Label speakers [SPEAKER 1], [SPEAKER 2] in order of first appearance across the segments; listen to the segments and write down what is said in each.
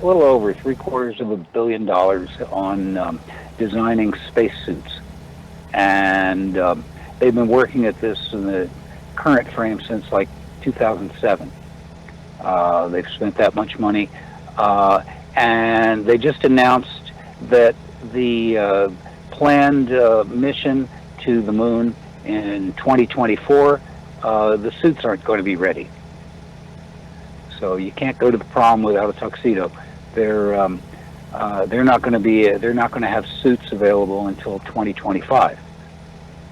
[SPEAKER 1] a little over $750 million on designing spacesuits, and they've been working at this in the current frame since like 2007. They've spent that much money, and they just announced that the planned mission to the moon in 2024, the suits aren't going to be ready. So you can't go to the prom without a tuxedo. They're not going to have suits available until 2025,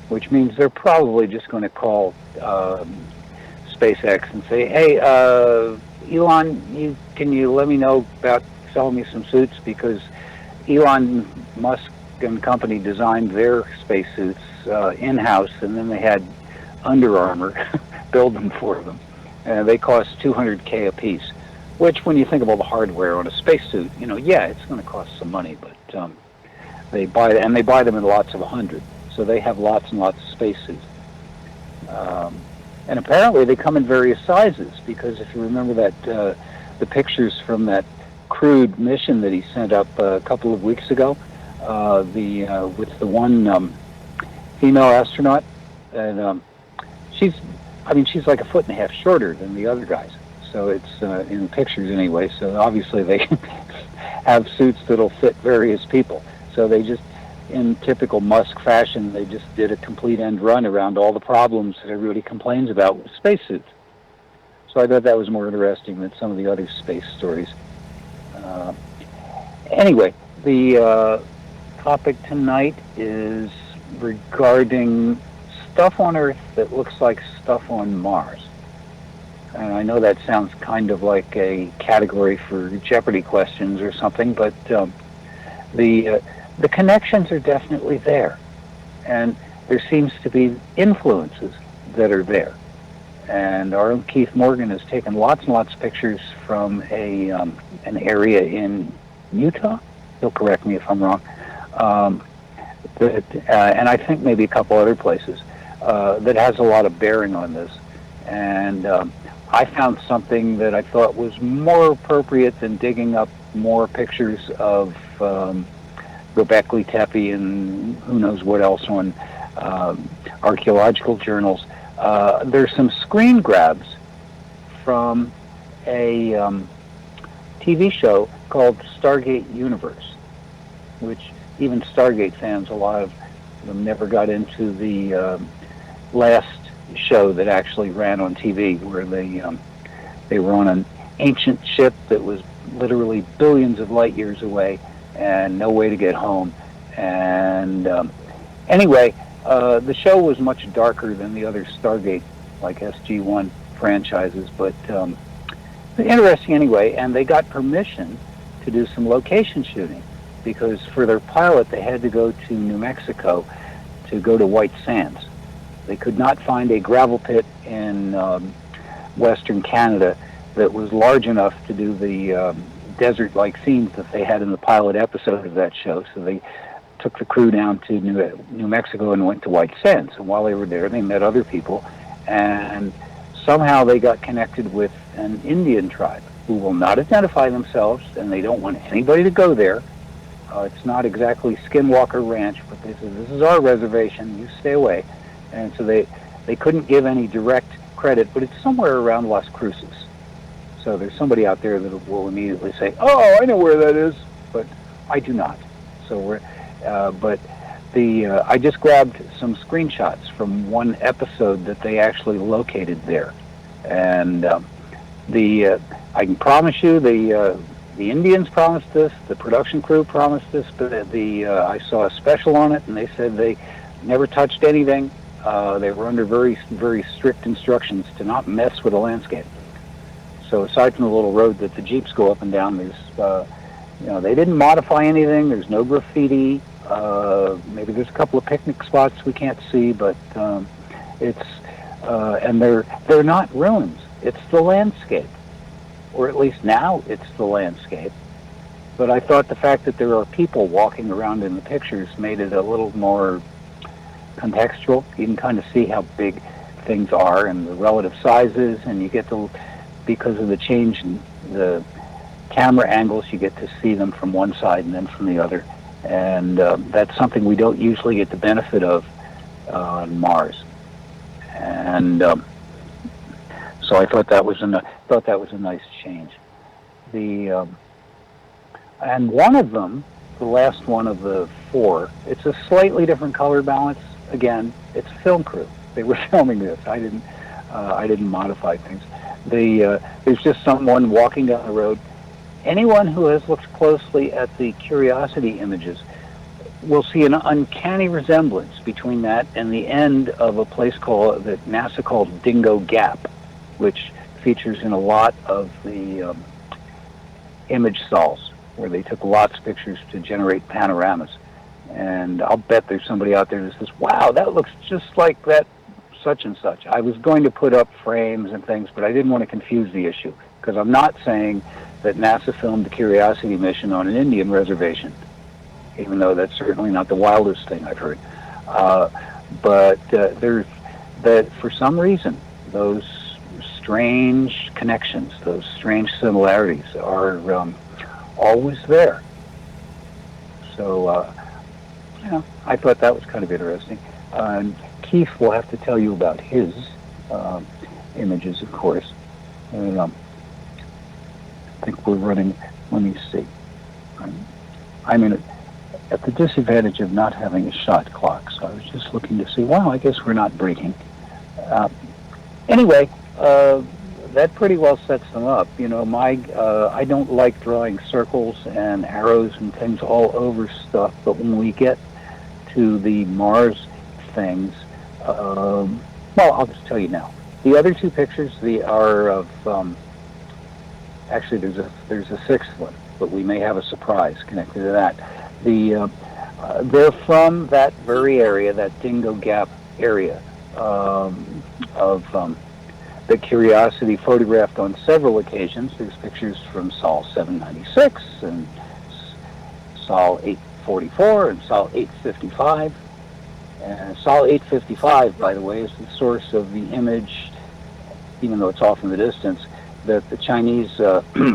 [SPEAKER 1] which means they're probably just going to call SpaceX and say, "Hey, Elon, can you let me know about selling me some suits?" Because Elon Musk and company designed their spacesuits in-house, and then they had Under Armour build them for them. And they cost $200K a piece, which, when you think of all the hardware on a spacesuit, yeah, it's going to cost some money, but they buy them in lots of 100, so they have lots and lots of spacesuits. And apparently they come in various sizes, because if you remember that the pictures from that crewed mission that he sent up a couple of weeks ago, with the one female astronaut, and she's like 1.5 feet shorter than the other guys. So it's in pictures anyway. So obviously they have suits that'll fit various people. So they just, in typical Musk fashion, they just did a complete end run around all the problems that everybody complains about with spacesuits. So I thought that was more interesting than some of the other space stories. Anyway, the topic tonight is regarding stuff on Earth that looks like stuff on Mars. And I know that sounds kind of like a category for Jeopardy questions or something, but the connections are definitely there. And there seems to be influences that are there. And our own Keith Morgan has taken lots and lots of pictures from an area in Utah. He'll correct me if I'm wrong. And I think maybe a couple other places that has a lot of bearing on this. And I found something that I thought was more appropriate than digging up more pictures of Göbekli Tepe and who knows what else on archaeological journals. There's some screen grabs from a TV show called Stargate Universe, which even Stargate fans, a lot of them never got into the last show that actually ran on TV, where they were on an ancient ship that was literally billions of light years away and no way to get home. And anyway, the show was much darker than the other Stargate, like SG-1 franchises, but interesting anyway. And they got permission to do some location shooting, because for their pilot they had to go to New Mexico to go to White Sands. They could not find a gravel pit in western Canada that was large enough to do the desert-like scenes that they had in the pilot episode of that show. So they took the crew down to New Mexico and went to White Sands. And while they were there, they met other people, and somehow they got connected with an Indian tribe who will not identify themselves, and they don't want anybody to go there. It's not exactly Skinwalker Ranch, but they said, "This is our reservation, you stay away." And so they couldn't give any direct credit, but it's somewhere around Las Cruces. So there's somebody out there that will immediately say, "Oh, I know where that is," but I do not. So I just grabbed some screenshots from one episode that they actually located there, and I can promise you the Indians promised this, the production crew promised this, but I saw a special on it, and they said they never touched anything. They were under very, very strict instructions to not mess with the landscape. So aside from the little road that the Jeeps go up and down, there's, they didn't modify anything. There's no graffiti. Maybe there's a couple of picnic spots we can't see, but and they're not ruins. It's the landscape, or at least now it's the landscape. But I thought the fact that there are people walking around in the pictures made it a little more contextual. You can kind of see how big things are and the relative sizes, and you get to, because of the change in the camera angles, you get to see them from one side and then from the other. And that's something we don't usually get the benefit of on Mars. And so I thought that was a nice change. And one of them, the last one of the four, it's a slightly different color balance. Again, it's a film crew. They were filming this. I didn't modify things. There's just someone walking down the road. Anyone who has looked closely at the Curiosity images will see an uncanny resemblance between that and the end of a place that NASA called Dingo Gap, which features in a lot of the image sols, where they took lots of pictures to generate panoramas. And I'll bet there's somebody out there that says, wow, that looks just like that such and such. I was going to put up frames and things, but I didn't want to confuse the issue, because I'm not saying that NASA filmed the Curiosity mission on an Indian reservation, even though that's certainly not the wildest thing I've heard. But for some reason, those strange connections, those strange similarities are always there. So, I thought that was kind of interesting. Keith will have to tell you about his images, of course. And, I think we're running, let me see. I'm at the disadvantage of not having a shot clock, so I was just looking to see, wow, I guess we're not breaking. Anyway, that pretty well sets them up. I don't like drawing circles and arrows and things all over stuff, but when we get to the Mars things, well, I'll just tell you now. The other two pictures, are of, actually there's a sixth one, but we may have a surprise connected to that. They're from that very area, that Dingo Gap area, of the Curiosity photographed on several occasions. There's pictures from Sol 796 and Sol 844 and Sol 855. And Sol 855, by the way, is the source of the image, even though it's off in the distance, that the Chinese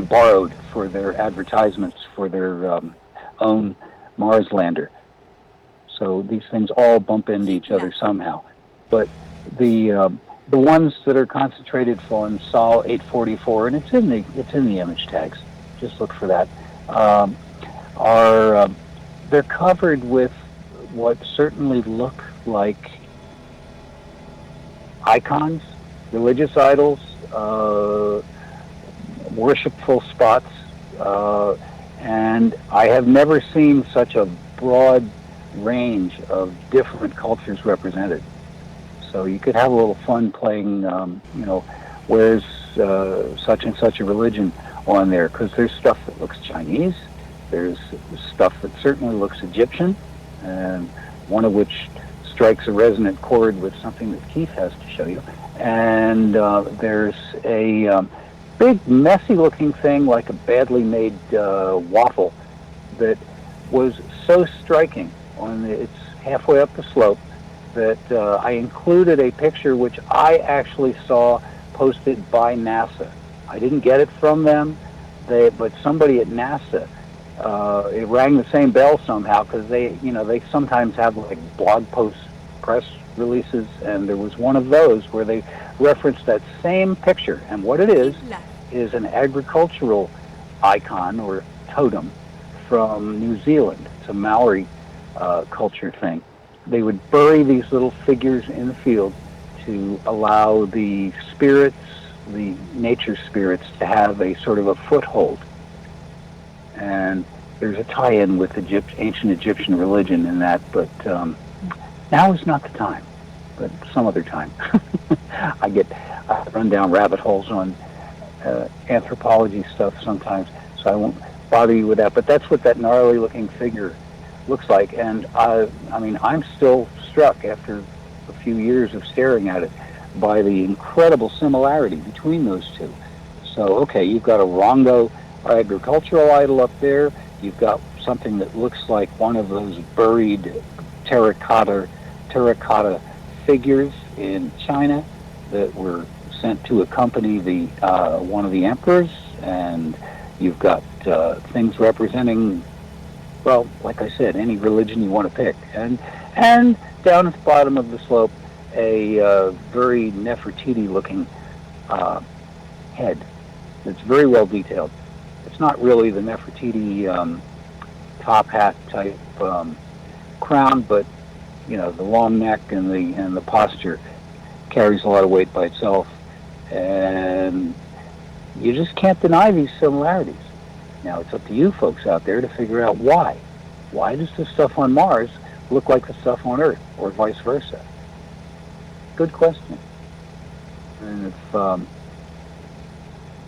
[SPEAKER 1] borrowed for their advertisements for their own Mars lander. So these things all bump into each other somehow. But the ones that are concentrated on Sol 844, and it's in the image tags, just look for that, they're covered with what certainly look like icons, religious idols, worshipful spots, and I have never seen such a broad range of different cultures represented. So you could have a little fun playing, where's such and such a religion on there, because there's stuff that looks Chinese, there's stuff that certainly looks Egyptian, and one of which strikes a resonant chord with something that Keith has to show you. And there's a big, messy-looking thing like a badly made waffle that was so striking. It's halfway up the slope that I included a picture which I actually saw posted by NASA. I didn't get it from them, but somebody at NASA, it rang the same bell somehow, because they sometimes have like blog posts, press releases, and there was one of those where they referenced that same picture. And what it is an agricultural icon or totem from New Zealand. It's a Maori culture thing. They would bury these little figures in the field to allow the spirits, the nature spirits, to have a sort of a foothold. And there's a tie-in with ancient Egyptian religion in that, but now is not the time, but some other time. I run down rabbit holes on anthropology stuff sometimes, so I won't bother you with that. But that's what that gnarly-looking figure looks like, and I'm still struck after a few years of staring at it by the incredible similarity between those two. So, okay, you've got a Rongo agricultural idol up there. You've got something that looks like one of those buried terracotta figures in China that were sent to accompany one of the emperors, and You've got things representing, well, like I said, any religion you want to pick, and down at the bottom of the slope, a very Nefertiti-looking head. It's very well detailed. It's not really the Nefertiti top hat type crown, but the long neck and the posture carries a lot of weight by itself, and you just can't deny these similarities. Now it's up to you folks out there to figure out why. Why does the stuff on Mars look like the stuff on Earth, or vice versa? Good question. And if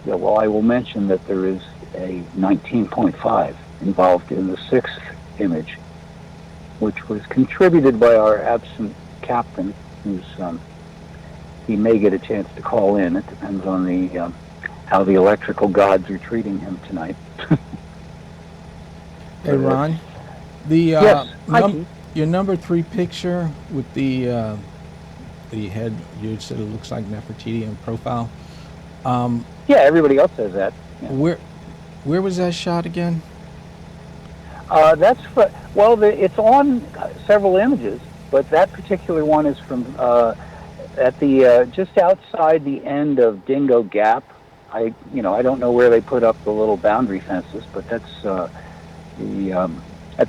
[SPEAKER 1] well, I will mention that there is a 19.5 involved in the sixth image, which was contributed by our absent captain, who's he may get a chance to call in. It depends on the how the electrical gods are treating him tonight.
[SPEAKER 2] Hey, Ron, the
[SPEAKER 1] yes,
[SPEAKER 2] your number 3 picture with the head, you said it looks like Nefertiti in profile.
[SPEAKER 1] Yeah, everybody else says that. Yeah.
[SPEAKER 2] Where was that shot again?
[SPEAKER 1] That's it's on several images, but that particular one is from at the just outside the end of Dingo Gap. I don't know where they put up the little boundary fences, but that's at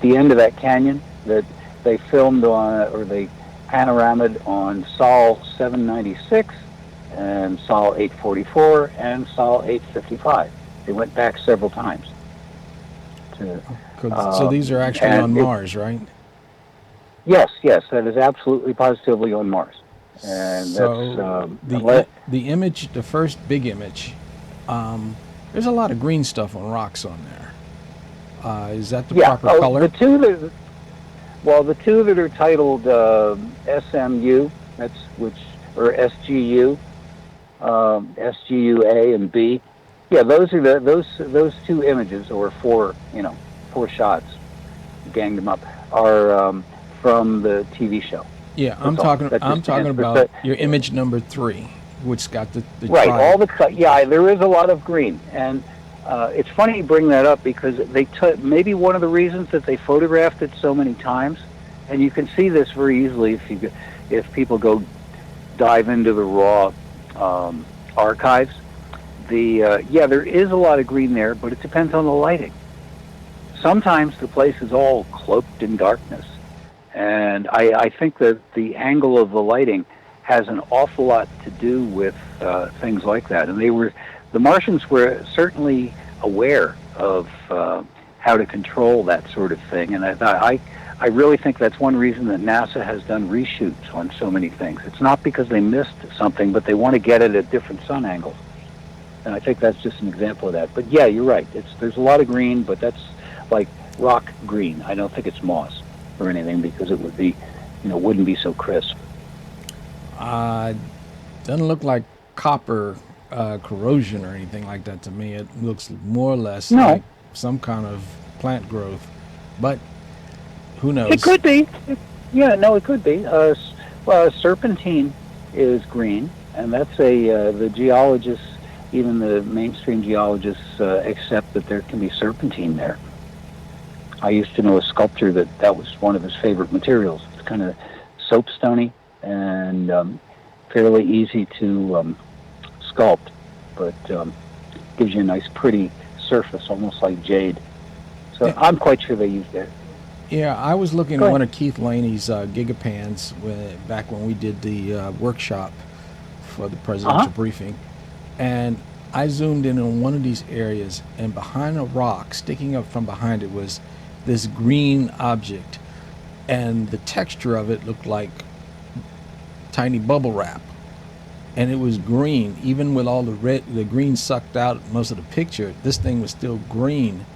[SPEAKER 1] the end of that canyon that they filmed on, or they panoramaed on Sol 796 and Sol 844 and Sol 855. They went back several times.
[SPEAKER 2] So these are actually on Mars, right?
[SPEAKER 1] Yes, that is absolutely positively on Mars. And
[SPEAKER 2] so
[SPEAKER 1] that's
[SPEAKER 2] the image, the first big image, there's a lot of green stuff on rocks on there. Is that the proper color?
[SPEAKER 1] The two that are titled SMU, or SGU, SGU-A and B. Yeah, those are those two images, or four shots, ganged them up, are from the TV show.
[SPEAKER 2] Yeah, I'm talking about your image number 3, which got the
[SPEAKER 1] right.
[SPEAKER 2] tribe.
[SPEAKER 1] All the there is a lot of green, and it's funny you bring that up, because they maybe one of the reasons that they photographed it so many times, and you can see this very easily if people go dive into the raw archives. There is a lot of green there, but it depends on the lighting. Sometimes the place is all cloaked in darkness, and I think that the angle of the lighting has an awful lot to do with things like that. And the Martians were certainly aware of how to control that sort of thing, and I really think that's one reason that NASA has done reshoots on so many things. It's not because they missed something, but they want to get it at different sun angles. And I think that's just an example of that. But yeah, you're right. There's a lot of green, but that's like rock green. I don't think it's moss or anything, because it would be, wouldn't be so crisp.
[SPEAKER 2] Doesn't look like copper corrosion or anything like that to me. It looks more or less like some kind of plant growth, but who knows?
[SPEAKER 1] It could be. It could be. Serpentine is green, and that's the geologists, even the mainstream geologists, accept that there can be serpentine there. I used to know a sculptor that was one of his favorite materials. It's kind of soapstony and fairly easy to sculpt, but gives you a nice, pretty surface, almost like jade. So yeah. I'm quite sure they used that.
[SPEAKER 2] Yeah, I was looking at one of Keith Laney's Gigapans back when we did the workshop for the presidential briefing, and I zoomed in on one of these areas, and behind a rock, sticking up from behind it, was this green object, and the texture of it looked like tiny bubble wrap, and it was green. Even with all the green sucked out most of the picture, this thing was still green,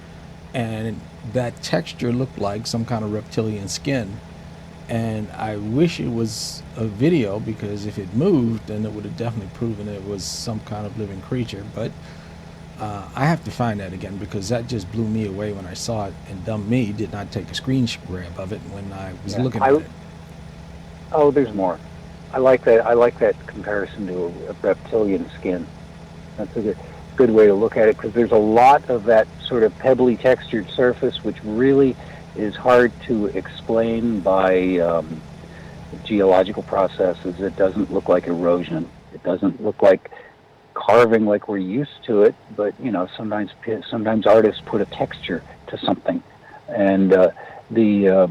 [SPEAKER 2] and that texture looked like some kind of reptilian skin. And I wish it was a video, because if it moved, then it would have definitely proven it was some kind of living creature. But I have to find that again, because that just blew me away when I saw it, and dumb me did not take a screen grab of it when I was looking at it.
[SPEAKER 1] Oh, there's more. I like that. I like that comparison to a reptilian skin. That's a good. good way to look at it, because there's a lot of that sort of pebbly textured surface, which really is hard to explain by geological processes. It doesn't look like erosion. It doesn't look like carving like we're used to it. But sometimes artists put a texture to something, and the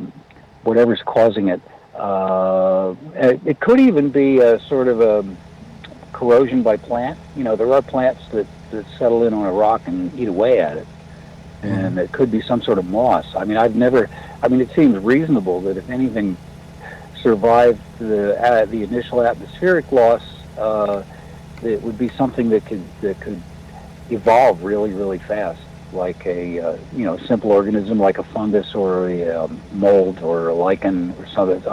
[SPEAKER 1] whatever's causing it. It could even be a sort of a corrosion by plant. There are plants that settle in on a rock and eat away at it. And it could be some sort of moss. It seems reasonable that if anything survived the initial atmospheric loss, it would be something that could evolve really, really fast, like a simple organism like a fungus or a mold or a lichen or something.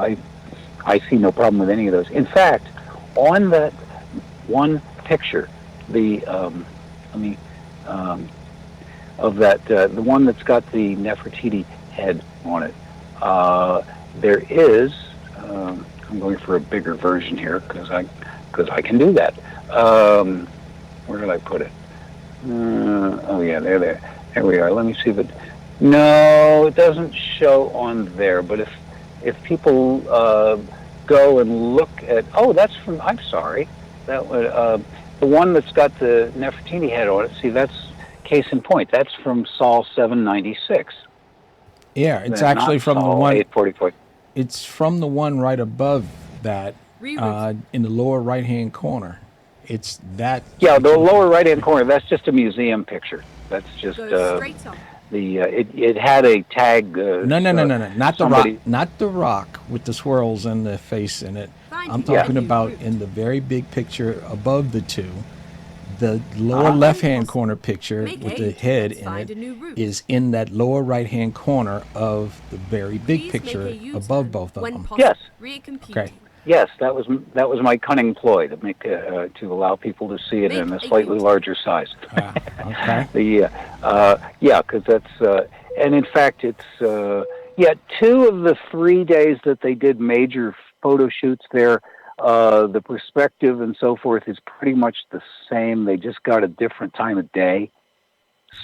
[SPEAKER 1] I see no problem with any of those. In fact, on that one picture, the one that's got the Nefertiti head on it, there is. I'm going for a bigger version here because I can do that. Where did I put it? Oh yeah, there we are. Let me see if it. No, it doesn't show on there. But if people go and look at, that's from. I'm sorry, that would the one that's got the Nefertiti head on it. See, that's case in point. That's from Sol 796.
[SPEAKER 2] Yeah, it's actually from the one.
[SPEAKER 1] 844.
[SPEAKER 2] It's from the one right above that, in the lower right-hand corner. It's that.
[SPEAKER 1] Yeah, the lower right-hand corner. That's just a museum picture. That's just it had a tag.
[SPEAKER 2] No, not the rock. Not the rock with the swirls and the face in it. I'm talking about in the very big picture above the two. The lower left-hand corner picture with the head in it is in that lower right-hand corner of the very big picture above both of them.
[SPEAKER 1] Yes.
[SPEAKER 2] Okay.
[SPEAKER 1] Yes, that was my cunning ploy to make to allow people to see it in a slightly larger size.
[SPEAKER 2] Okay.
[SPEAKER 1] Because that's and in fact it's 2 of the 3 days that they did major photo shoots there. The perspective and so forth is pretty much the same. They just got a different time of day,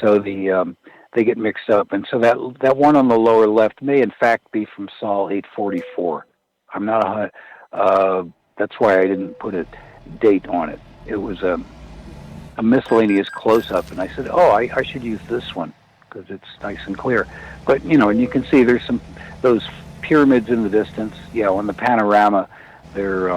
[SPEAKER 1] so they get mixed up. And so that one on the lower left may in fact be from Sol 844. I'm not that's why I didn't put a date on it. It was a miscellaneous close-up, and I said, I should use this one because it's nice and clear. But and you can see there's those pyramids in the distance. On the panorama. They're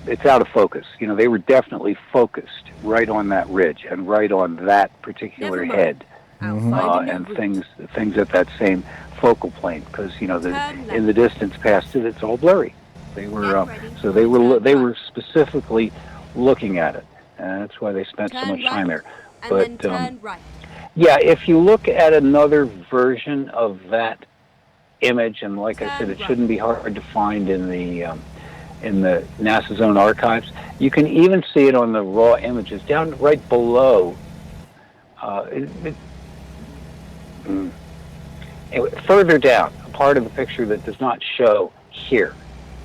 [SPEAKER 1] it's out of focus. They were definitely focused right on that ridge and right on that particular head, and things at that same focal plane. Because in the distance past it, it's all blurry. They were they were specifically looking at it, and that's why they spent so much time there. But if you look at another version of that image, and like I said, it shouldn't be hard to find in the NASA's own archives. You can even see it on the raw images down right below. Further down, a part of the picture that does not show here,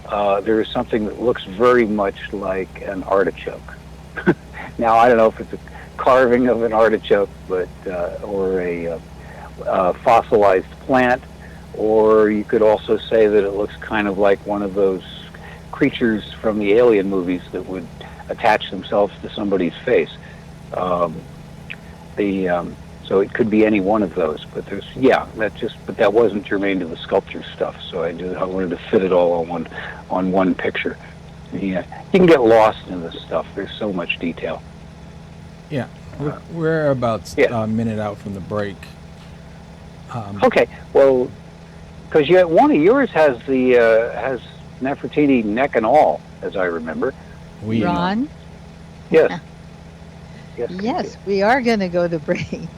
[SPEAKER 1] there is something that looks very much like an artichoke. Now, I don't know if it's a carving of an artichoke, but or a fossilized plant. Or you could also say that it looks kind of like one of those creatures from the Alien movies that would attach themselves to somebody's face. So it could be any one of those. But but that wasn't germane to the sculpture stuff. So I wanted to fit it all on one picture. Yeah, you can get lost in this stuff. There's so much detail.
[SPEAKER 2] Yeah, we're about a minute out from the break.
[SPEAKER 1] Okay, well. Because one of yours has has Nefertiti neck and all, as I remember.
[SPEAKER 3] Ron?
[SPEAKER 1] Yes.
[SPEAKER 3] Yes, we are going to go to break.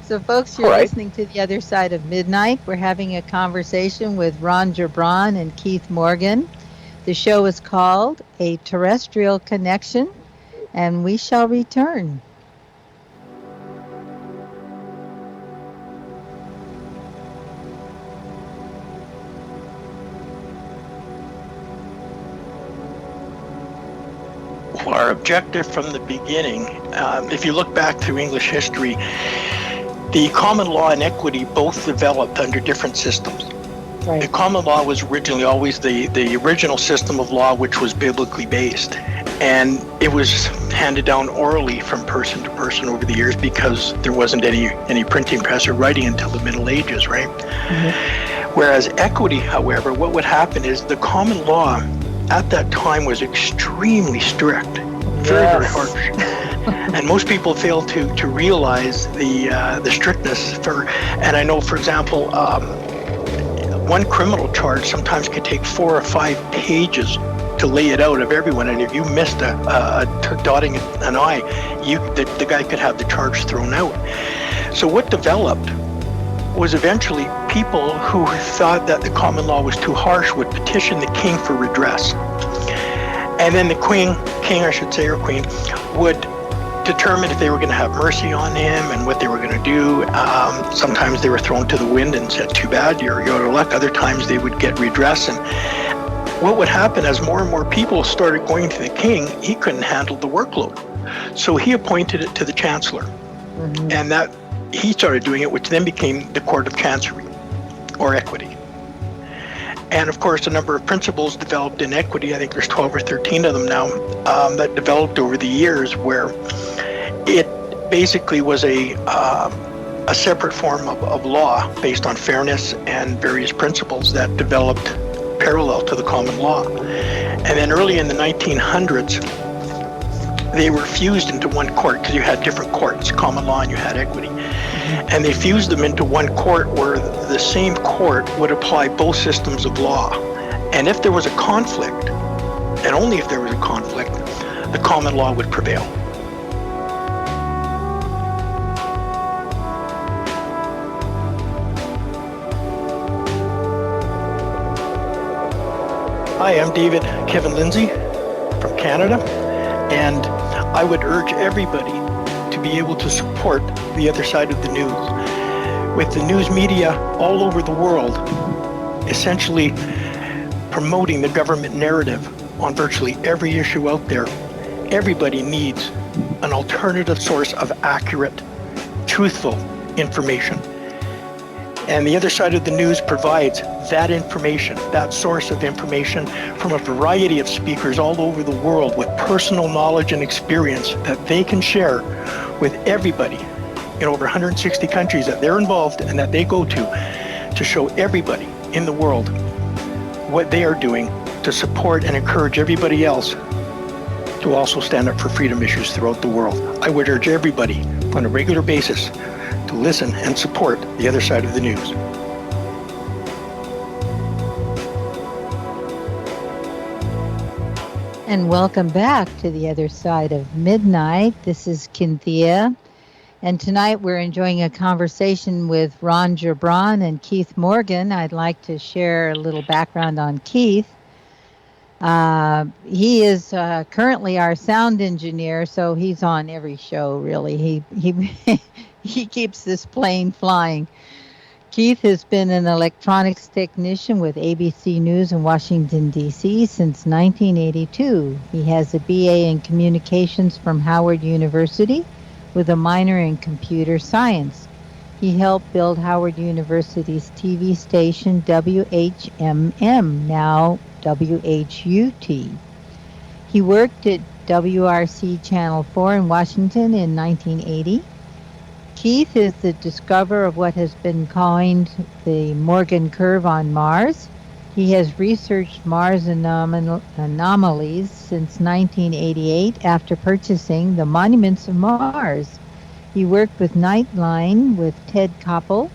[SPEAKER 3] So, folks, you're listening to The Other Side of Midnight. We're having a conversation with Ron Gibran and Keith Morgan. The show is called A Terrestrial Connection, and we shall return.
[SPEAKER 4] our objective from the beginning, if you look back through English history, the common law and equity both developed under different systems.
[SPEAKER 3] Right.
[SPEAKER 4] The common law was originally always the original system of law, which was biblically based. And it was handed down orally from person to person over the years because there wasn't any printing press or writing until the Middle Ages, right? Mm-hmm. Whereas equity, however, what would happen is the common law at that time was extremely strict, very harsh. And most people fail to realize the strictness. And I know, for example, one criminal charge sometimes could take 4 or 5 pages to lay it out of everyone, and if you missed a dotting an I, the guy could have the charge thrown out. So what developed was eventually people who thought that the common law was too harsh would petition the king for redress. And then the king I should say, or queen, would determine if they were going to have mercy on him and what they were going to do. Sometimes they were thrown to the wind and said, too bad, you're out of luck. Other times they would get redress. And what would happen as more and more people started going to the king, he couldn't handle the workload. So he appointed it to the chancellor. Mm-hmm. And that he started doing it, which then became the Court of Chancery, or equity. And of course, a number of principles developed in equity, I think there's 12 or 13 of them now, that developed over the years, where it basically was a separate form of law based on fairness and various principles that developed parallel to the common law. And then early in the 1900s, they were fused into one court because you had different courts, common law and you had equity. And they fused them into one court where the same court would apply both systems of law. And if there was a conflict, and only if there was a conflict, the common law would prevail. Hi, I'm David Kevin Lindsay from Canada, and I would urge everybody to be able to support the other side of the news. With the news media all over the world essentially promoting the government narrative on virtually every issue out there, everybody needs an alternative source of accurate, truthful information. And the other side of the news provides that information, that source of information from a variety of speakers all over the world with personal knowledge and experience that they can share with everybody in over 160 countries that they're involved and that they go to show everybody in the world what they are doing to support and encourage everybody else to also stand up for freedom issues throughout the world. I would urge everybody on a regular basis to listen and support the other side of the news.
[SPEAKER 3] And welcome back to The Other Side of Midnight. This is Cynthia. And tonight we're enjoying a conversation with Ron Gibran and Keith Morgan. I'd like to share a little background on Keith. He is currently our sound engineer, so he's on every show, really. He keeps this plane flying. Keith has been an electronics technician with ABC News in Washington, D.C. since 1982. He has a BA in Communications from Howard University with a minor in Computer Science. He helped build Howard University's TV station WHMM, now WHUT. He worked at WRC Channel 4 in Washington in 1980. Keith is the discoverer of what has been coined the Morgan curve on Mars. He has researched Mars anomalies since 1988 after purchasing the Monuments of Mars. He worked with Nightline with Ted Koppel.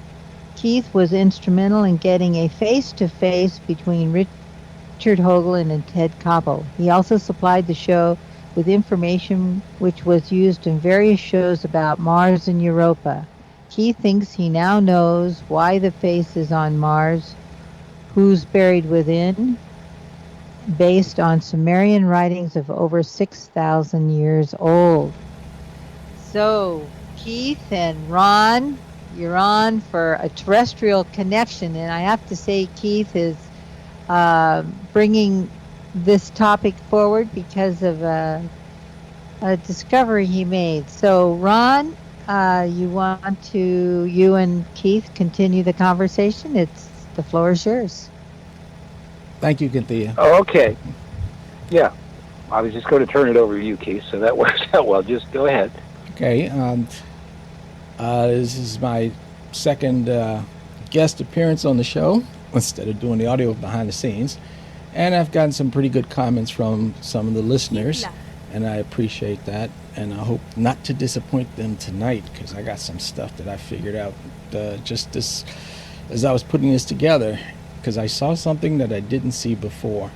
[SPEAKER 3] Keith was instrumental in getting a face-to-face between Richard Hoagland and Ted Koppel. He also supplied the show with information which was used in various shows about Mars and Europa. Keith thinks he now knows why the face is on Mars, who's buried within, based on Sumerian writings of over 6,000 years old. So, Keith and Ron, you're on for a terrestrial connection, and I have to say Keith is bringing this topic forward because of discovery he made. So, Ron, you and Keith continue the conversation? The floor is yours.
[SPEAKER 2] Thank you, Cynthia.
[SPEAKER 1] Oh, okay. Yeah. I was just going to turn it over to you, Keith, so that works out well. Just go ahead.
[SPEAKER 2] Okay. This is my second guest appearance on the show instead of doing the audio behind the scenes. And I've gotten some pretty good comments from some of the listeners, and I appreciate that. And I hope not to disappoint them tonight, because I got some stuff that I figured out just as I was putting this together, because I saw something that I didn't see before.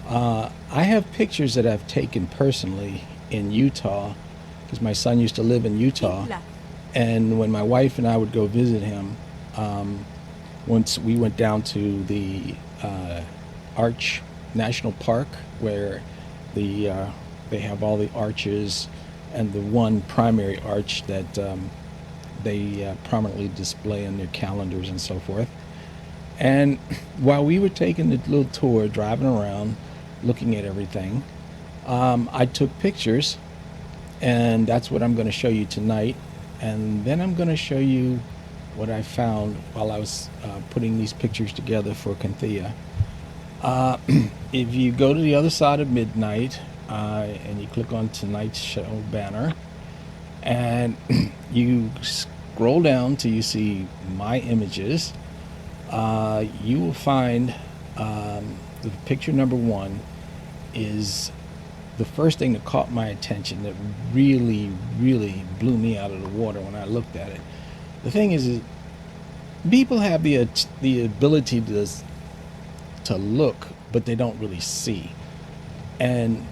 [SPEAKER 2] I have pictures that I've taken personally in Utah, because my son used to live in Utah. And when my wife and I would go visit him, once we went down to the Arch National Park, where they have all the arches and the one primary arch that they prominently display on their calendars and so forth. And while we were taking the little tour, driving around, looking at everything, I took pictures, and that's what I'm going to show you tonight. And then I'm going to show you what I found while I was putting these pictures together for Cynthia. If you go to the other side of midnight and you click on tonight's show banner, and you scroll down till you see my images, you will find the picture number one is the first thing that caught my attention, that really, really blew me out of the water when I looked at it. The thing is people have the ability to look, but they don't really see. And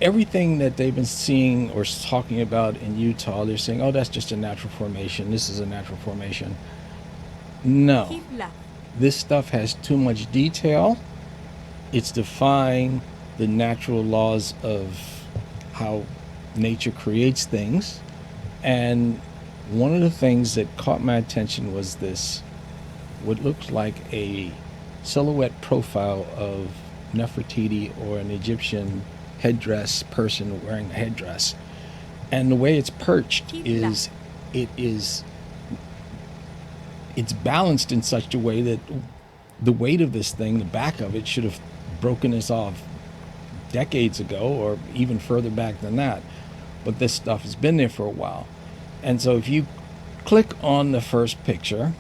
[SPEAKER 2] everything that they've been seeing or talking about in Utah, they're saying, oh, that's just a natural formation. This is a natural formation. No. This stuff has too much detail. It's defying the natural laws of how nature creates things. And one of the things that caught my attention was this, what looks like a silhouette profile of Nefertiti, or an Egyptian headdress person wearing a headdress. And the way it's perched is it's balanced in such a way that the weight of this thing, the back of it, should have broken this off decades ago, or even further back than that. But this stuff has been there for a while. And so if you click on the first picture,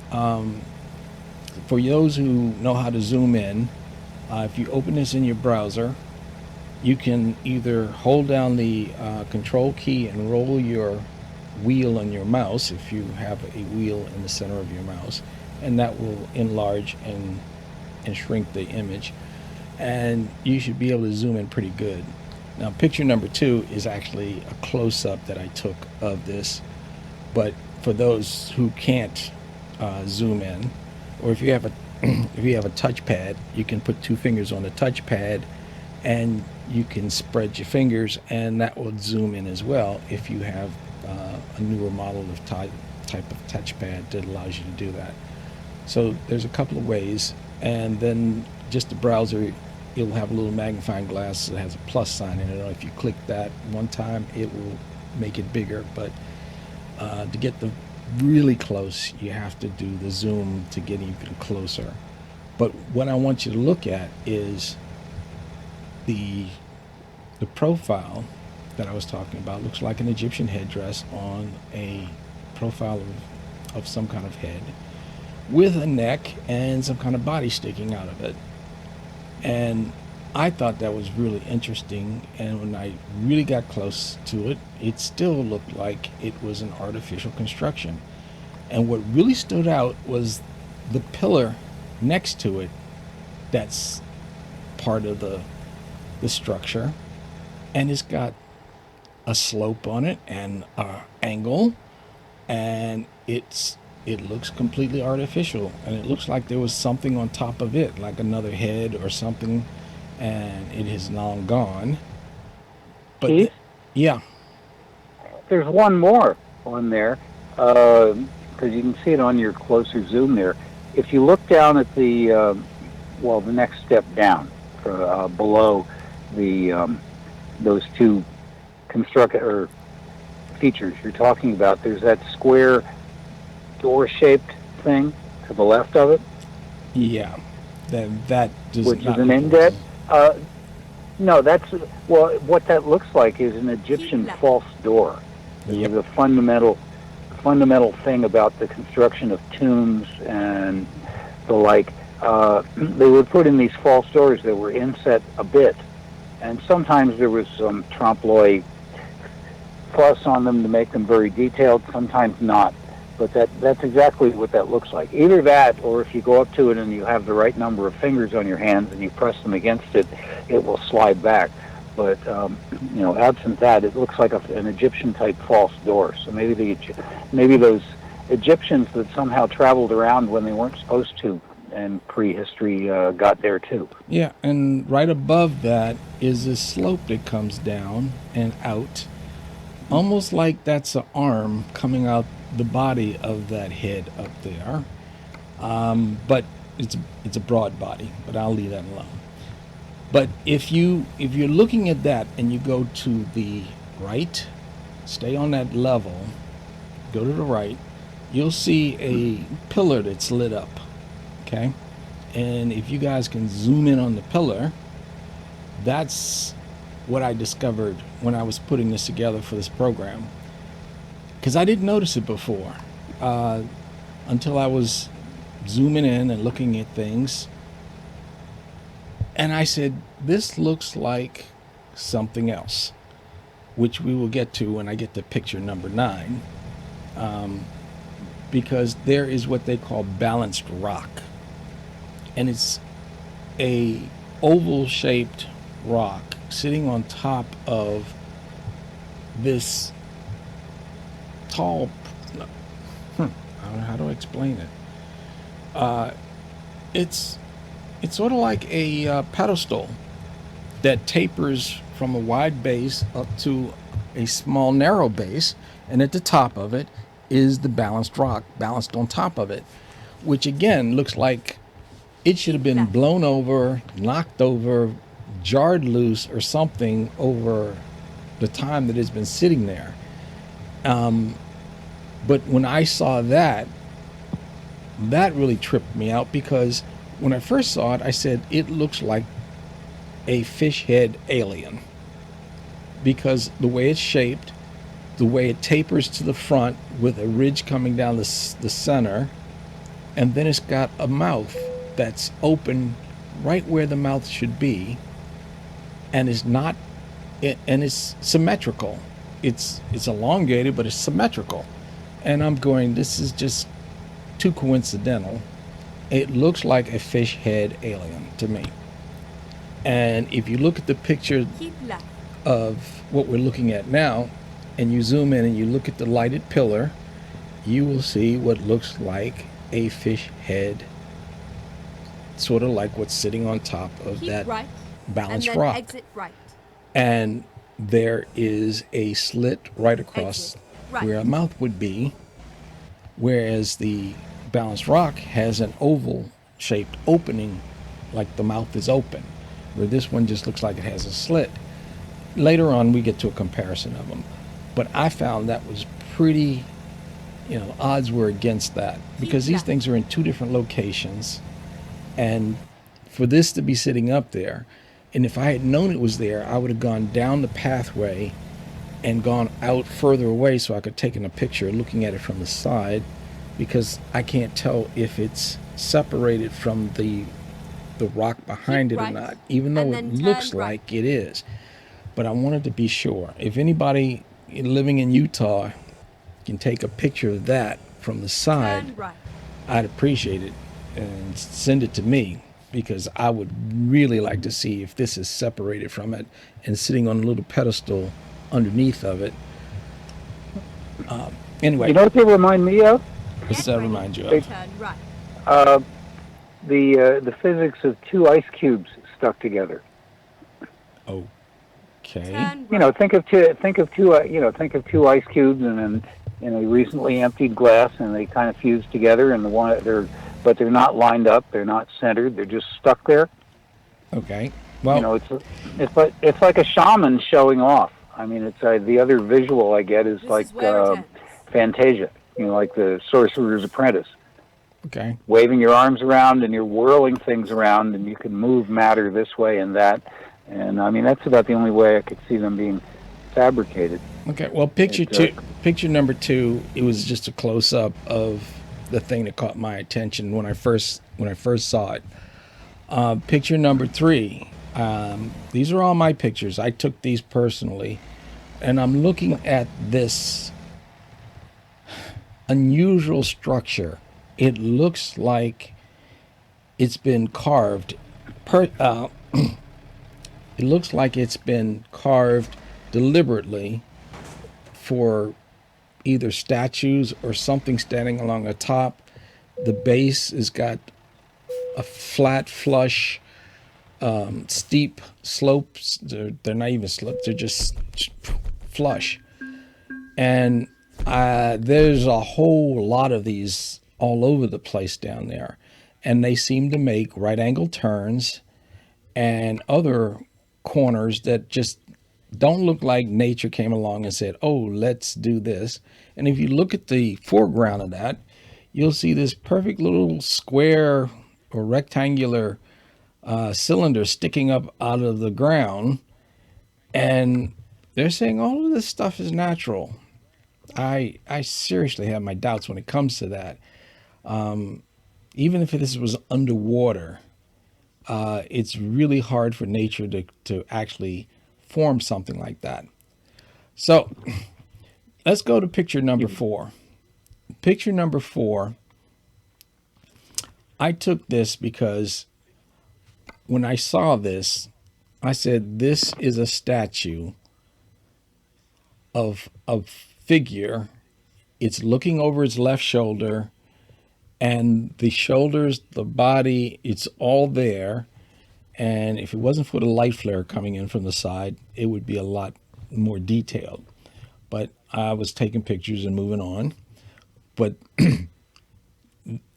[SPEAKER 2] for those who know how to zoom in, if you open this in your browser, you can either hold down the control key and roll your wheel on your mouse, if you have a wheel in the center of your mouse, and that will enlarge and shrink the image, and you should be able to zoom in pretty good. Now, picture number two is actually a close-up that I took of this, but for those who can't zoom in, or if you have a touchpad, you can put two fingers on the touchpad and you can spread your fingers, and that will zoom in as well if you have a newer model of type of touchpad that allows you to do that. So there's a couple of ways, and then just the browser, it'll have a little magnifying glass that has a plus sign in it. If you click that one time, it will make it bigger, but to get the really close, you have to do the zoom to get even closer. But what I want you to look at is the profile that I was talking about. Looks like an Egyptian headdress on a profile of some kind of head, with a neck and some kind of body sticking out of it. And I thought that was really interesting, and when I really got close to it, it still looked like it was an artificial construction. And what really stood out was the pillar next to it that's part of the structure, and it's got a slope on it and an angle, and it looks completely artificial, and it looks like there was something on top of it, like another head or something, and it is long gone. But
[SPEAKER 1] Keith?
[SPEAKER 2] Yeah.
[SPEAKER 1] There's one more on there, because you can see it on your closer zoom there. If you look down at the next step down, below the those two features you're talking about. There's that square door-shaped thing to the left of it.
[SPEAKER 2] Yeah, that does
[SPEAKER 1] which
[SPEAKER 2] not
[SPEAKER 1] is an indent. No, that's what that looks like is an Egyptian false door.
[SPEAKER 2] Yep.
[SPEAKER 1] The fundamental thing about the construction of tombs and the like. They would put in these false doors that were inset a bit, and sometimes there was some trompe-l'oeil fuss on them to make them very detailed. Sometimes not. But that's exactly what that looks like. Either that, or if you go up to it and you have the right number of fingers on your hands and you press them against it, it will slide back. But absent that, it looks like an Egyptian-type false door. So maybe those Egyptians that somehow traveled around when they weren't supposed to and prehistory got there too.
[SPEAKER 2] Yeah, and right above that is a slope that comes down and out, almost like that's an arm coming out the body of that head up there, but it's a broad body. But I'll leave that alone. But if you're looking at that and you go to the right, stay on that level, go to the right, you'll see a pillar that's lit up. Okay, and if you guys can zoom in on the pillar, that's what I discovered when I was putting this together for this program. Because I didn't notice it before until I was zooming in and looking at things. And I said, this looks like something else, which we will get to when I get to picture number 9. Because there is what they call balanced rock. And it's a oval-shaped rock sitting on top of this tall, I don't know how to explain it. It's sort of like a pedestal that tapers from a wide base up to a small narrow base, and at the top of it is the balanced rock balanced on top of it, which again looks like it should have been blown over, knocked over, jarred loose or something over the time that it's been sitting there. But when I saw that really tripped me out, because when I first saw it, I said, it looks like a fish head alien, because the way it's shaped, the way it tapers to the front with a ridge coming down the center, and then it's got a mouth that's open right where the mouth should be, and it's symmetrical. It's elongated, but it's symmetrical. And I'm going, this is just too coincidental. It looks like a fish head alien to me. And if you look at the picture of what we're looking at now, and you zoom in and you look at the lighted pillar, you will see what looks like a fish head, sort of like what's sitting on top of that balanced rock.
[SPEAKER 5] Exit right.
[SPEAKER 2] And there is a slit right across where a mouth would be, whereas the balanced rock has an oval shaped opening, like the mouth is open, where this one just looks like it has a slit. Later on we get to a comparison of them, but I found that was pretty, odds were against that, because these things are in 2 different locations, and for this to be sitting up there, and if I had known it was there, I would have gone down the pathway and gone out further away so I could take in a picture looking at it from the side, because I can't tell if it's separated from the rock behind it or not, even though it looks like it is. But I wanted to be sure. If anybody living in Utah can take a picture of that from the side, I'd appreciate it, and send it to me, because I would really like to see if this is separated from it and sitting on a little pedestal underneath of it. Anyway.
[SPEAKER 1] You know what they remind me of?
[SPEAKER 2] What's that remind you of?
[SPEAKER 1] The physics of 2 ice cubes stuck together.
[SPEAKER 2] Okay.
[SPEAKER 1] Think of two ice cubes and in a recently emptied glass, and they kind of fuse together, and but they're not lined up, they're not centered, they're just stuck there.
[SPEAKER 2] Okay. Well,
[SPEAKER 1] it's like a shaman showing off. I mean, it's the other visual I get is like Fantasia, like the Sorcerer's Apprentice.
[SPEAKER 2] Okay.
[SPEAKER 1] Waving your arms around and you're whirling things around, and you can move matter this way and that. And I mean, that's about the only way I could see them being fabricated.
[SPEAKER 2] Okay. Well, picture number 2, it was just a close up of the thing that caught my attention when I first saw it. Picture number 3. These are all my pictures. I took these personally, and I'm looking at this unusual structure. It looks like it's been carved. It looks like it's been carved deliberately for either statues or something standing along the top. The base has got a flat, flush, steep slopes. They're not even slopes. They're just flush. And there's a whole lot of these all over the place down there, and they seem to make right angle turns and other corners that just don't look like nature came along and said, oh, let's do this. And if you look at the foreground of that, you'll see this perfect little square or rectangular cylinder sticking up out of the ground, and they're saying all of this stuff is natural. I seriously have my doubts when it comes to that. Even if this was underwater, it's really hard for nature to actually form something like that. So let's go to picture number 4. Picture number 4, I took this because when I saw this, I said, this is a statue of a figure. It's looking over its left shoulder, and the shoulders, the body, it's all there. And if it wasn't for the light flare coming in from the side, it would be a lot more detailed. But I was taking pictures and moving on. But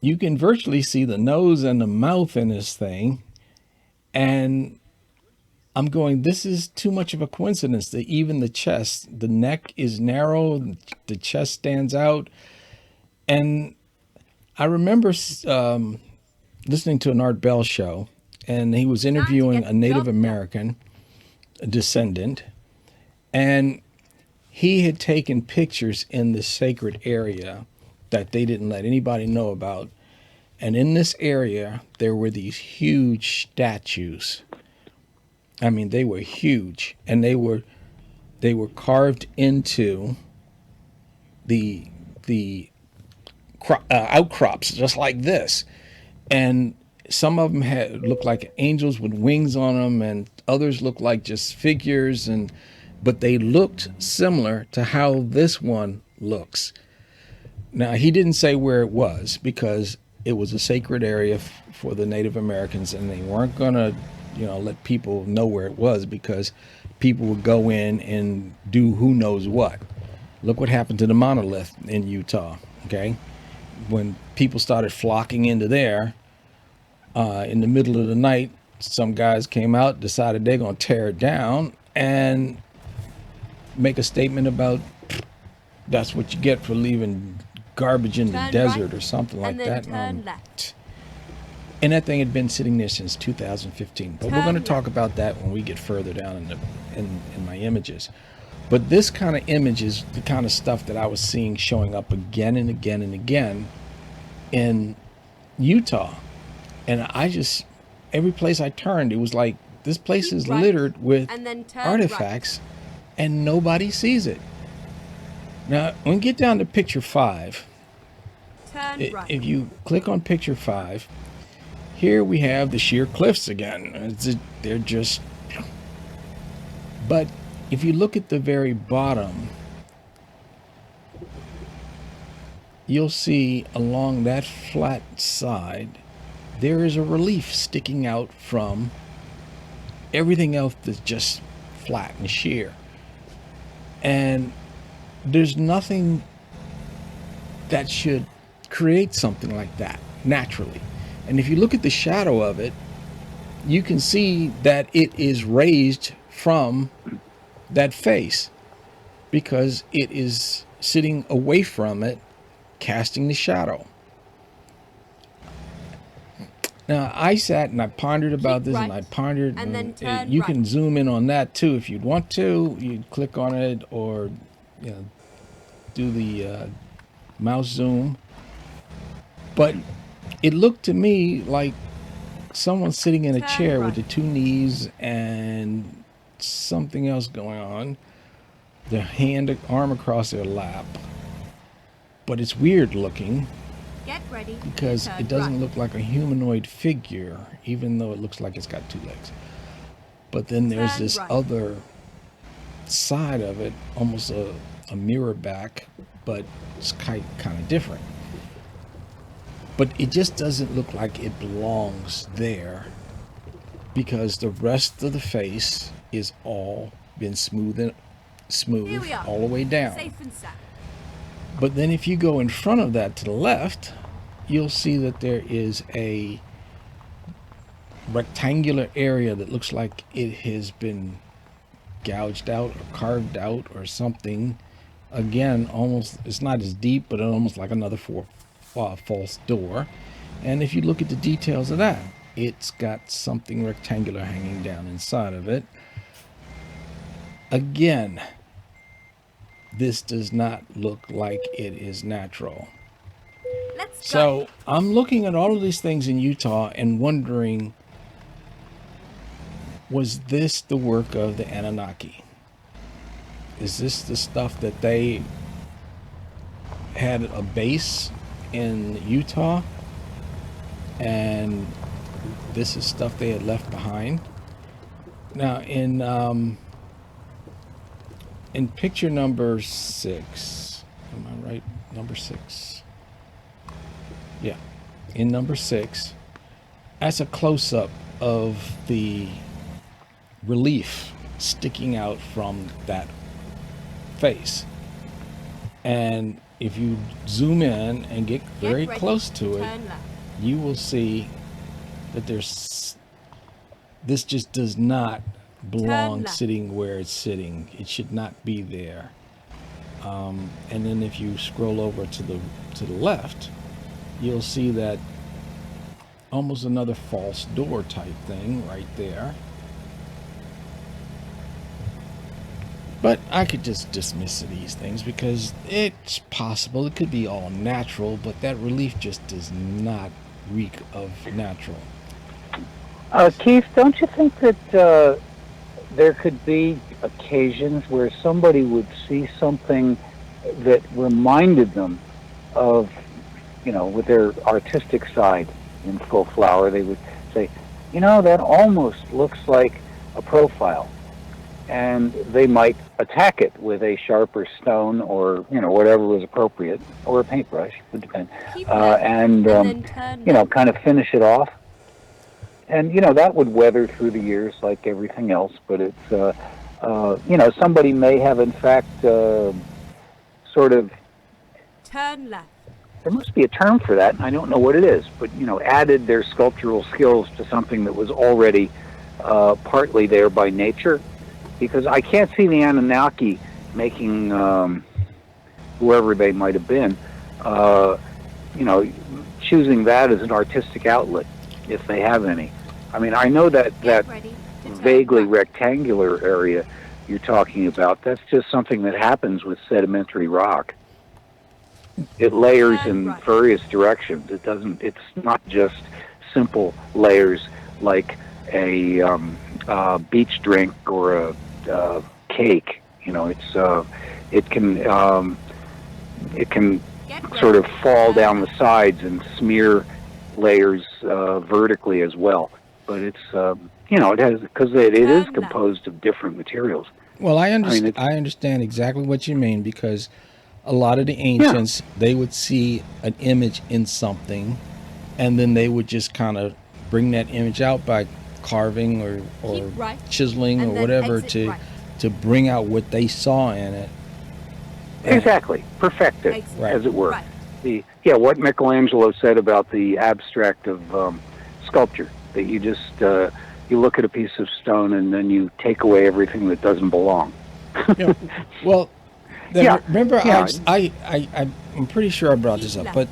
[SPEAKER 2] you can virtually see the nose and the mouth in this thing. And I'm going, this is too much of a coincidence that even the chest, the neck is narrow, the chest stands out. And I remember listening to an Art Bell show, and he was interviewing a Native American descendant, and he had taken pictures in this sacred area that they didn't let anybody know about. And in this area, there were these huge statues. I mean, they were huge, and they were carved into the outcrops, just like this. And some of them looked like angels with wings on them, and others looked like just figures, but they looked similar to how this one looks. Now, he didn't say where it was because it was a sacred area for the Native Americans, and they weren't going to, let people know where it was, because people would go in and do who knows what. Look what happened to the monolith in Utah, okay? When people started flocking into there, in the middle of the night, some guys came out, decided they're going to tear it down and make a statement about that's what you get for leaving garbage in the desert or something like that. And that thing had been sitting there since 2015. But we're going to talk about that when we get further down in my images. But this kind of image is the kind of stuff that I was seeing showing up again and again and again in Utah. And every place I turned, it was like, this place is littered with artifacts and nobody sees it. Now, when we get down to picture 5, if you click on picture 5, here we have the sheer cliffs again. They're just... But if you look at the very bottom, you'll see along that flat side, there is a relief sticking out from everything else that's just flat and sheer. And there's nothing that should create something like that naturally. And if you look at the shadow of it, you can see that it is raised from that face because it is sitting away from it, casting the shadow. Now, I sat and I pondered about this, and I pondered,
[SPEAKER 5] and then turn
[SPEAKER 2] you
[SPEAKER 5] right.
[SPEAKER 2] can zoom in on that too if you'd want to. You'd click on it or do the mouse zoom. But it looked to me like someone sitting in a chair with the two knees and something else going on, their arm across their lap. But it's weird looking.
[SPEAKER 5] Get ready.
[SPEAKER 2] Because it doesn't look like a humanoid figure, even though it looks like it's got two legs. But then there's this other side of it, almost a mirror back, but it's kind of different. But it just doesn't look like it belongs there because the rest of the face is all been smooth all the way down.
[SPEAKER 5] Safe and sound.
[SPEAKER 2] But then if you go in front of that to the left, you'll see that there is a rectangular area that looks like it has been gouged out or carved out or something. Again, almost, it's not as deep, but almost like another false door. And if you look at the details of that, it's got something rectangular hanging down inside of it. Again, this does not look like it is natural. So I'm looking at all of these things in Utah and wondering, was this the work of the Anunnaki? Is this the stuff that they had a base in Utah and this is stuff they had left behind? Now in picture number 6, am I right? Number 6. Yeah, in number 6, that's a close-up of the relief sticking out from that face. And if you zoom in and get very close to it, you will see that this just does not belong sitting where it's sitting. It should not be there. And then if you scroll over to the left, you'll see that almost another false door type thing right there. But I could just dismiss these things because it's possible it could be all natural, but that relief just does not reek of natural.
[SPEAKER 1] Keith, don't you think that there could be occasions where somebody would see something that reminded them of, with their artistic side in full flower, they would say, that almost looks like a profile. And they might attack it with a sharper stone or, whatever was appropriate, or a paintbrush, would depend, and kind of finish it off. And, that would weather through the years like everything else, but it's, somebody may have, in fact, sort of...
[SPEAKER 5] Turn left.
[SPEAKER 1] There must be a term for that, and I don't know what it is, but, added their sculptural skills to something that was already partly there by nature. Because I can't see the Anunnaki making, whoever they might have been, choosing that as an artistic outlet, if they have any. I mean, I know that vaguely rectangular area you're talking about, that's just something that happens with sedimentary rock. It layers in various directions. It's not just simple layers like a beach drink or a cake. It can sort of fall down the sides and smear layers vertically as well. But it's it has, because it is composed of different materials.
[SPEAKER 2] Well, I understand exactly what you mean, because a lot of the ancients, they would see an image in something, and then they would just kind of bring that image out by carving or chiseling or whatever to bring out what they saw in it.
[SPEAKER 1] Exactly. Perfect it, as it were. Right. What Michelangelo said about the abstract of sculpture, that you just you look at a piece of stone and then you take away everything that doesn't belong.
[SPEAKER 2] Yeah. Well,
[SPEAKER 1] Yeah,
[SPEAKER 2] remember,
[SPEAKER 1] yeah.
[SPEAKER 2] I'm pretty sure I brought this up, but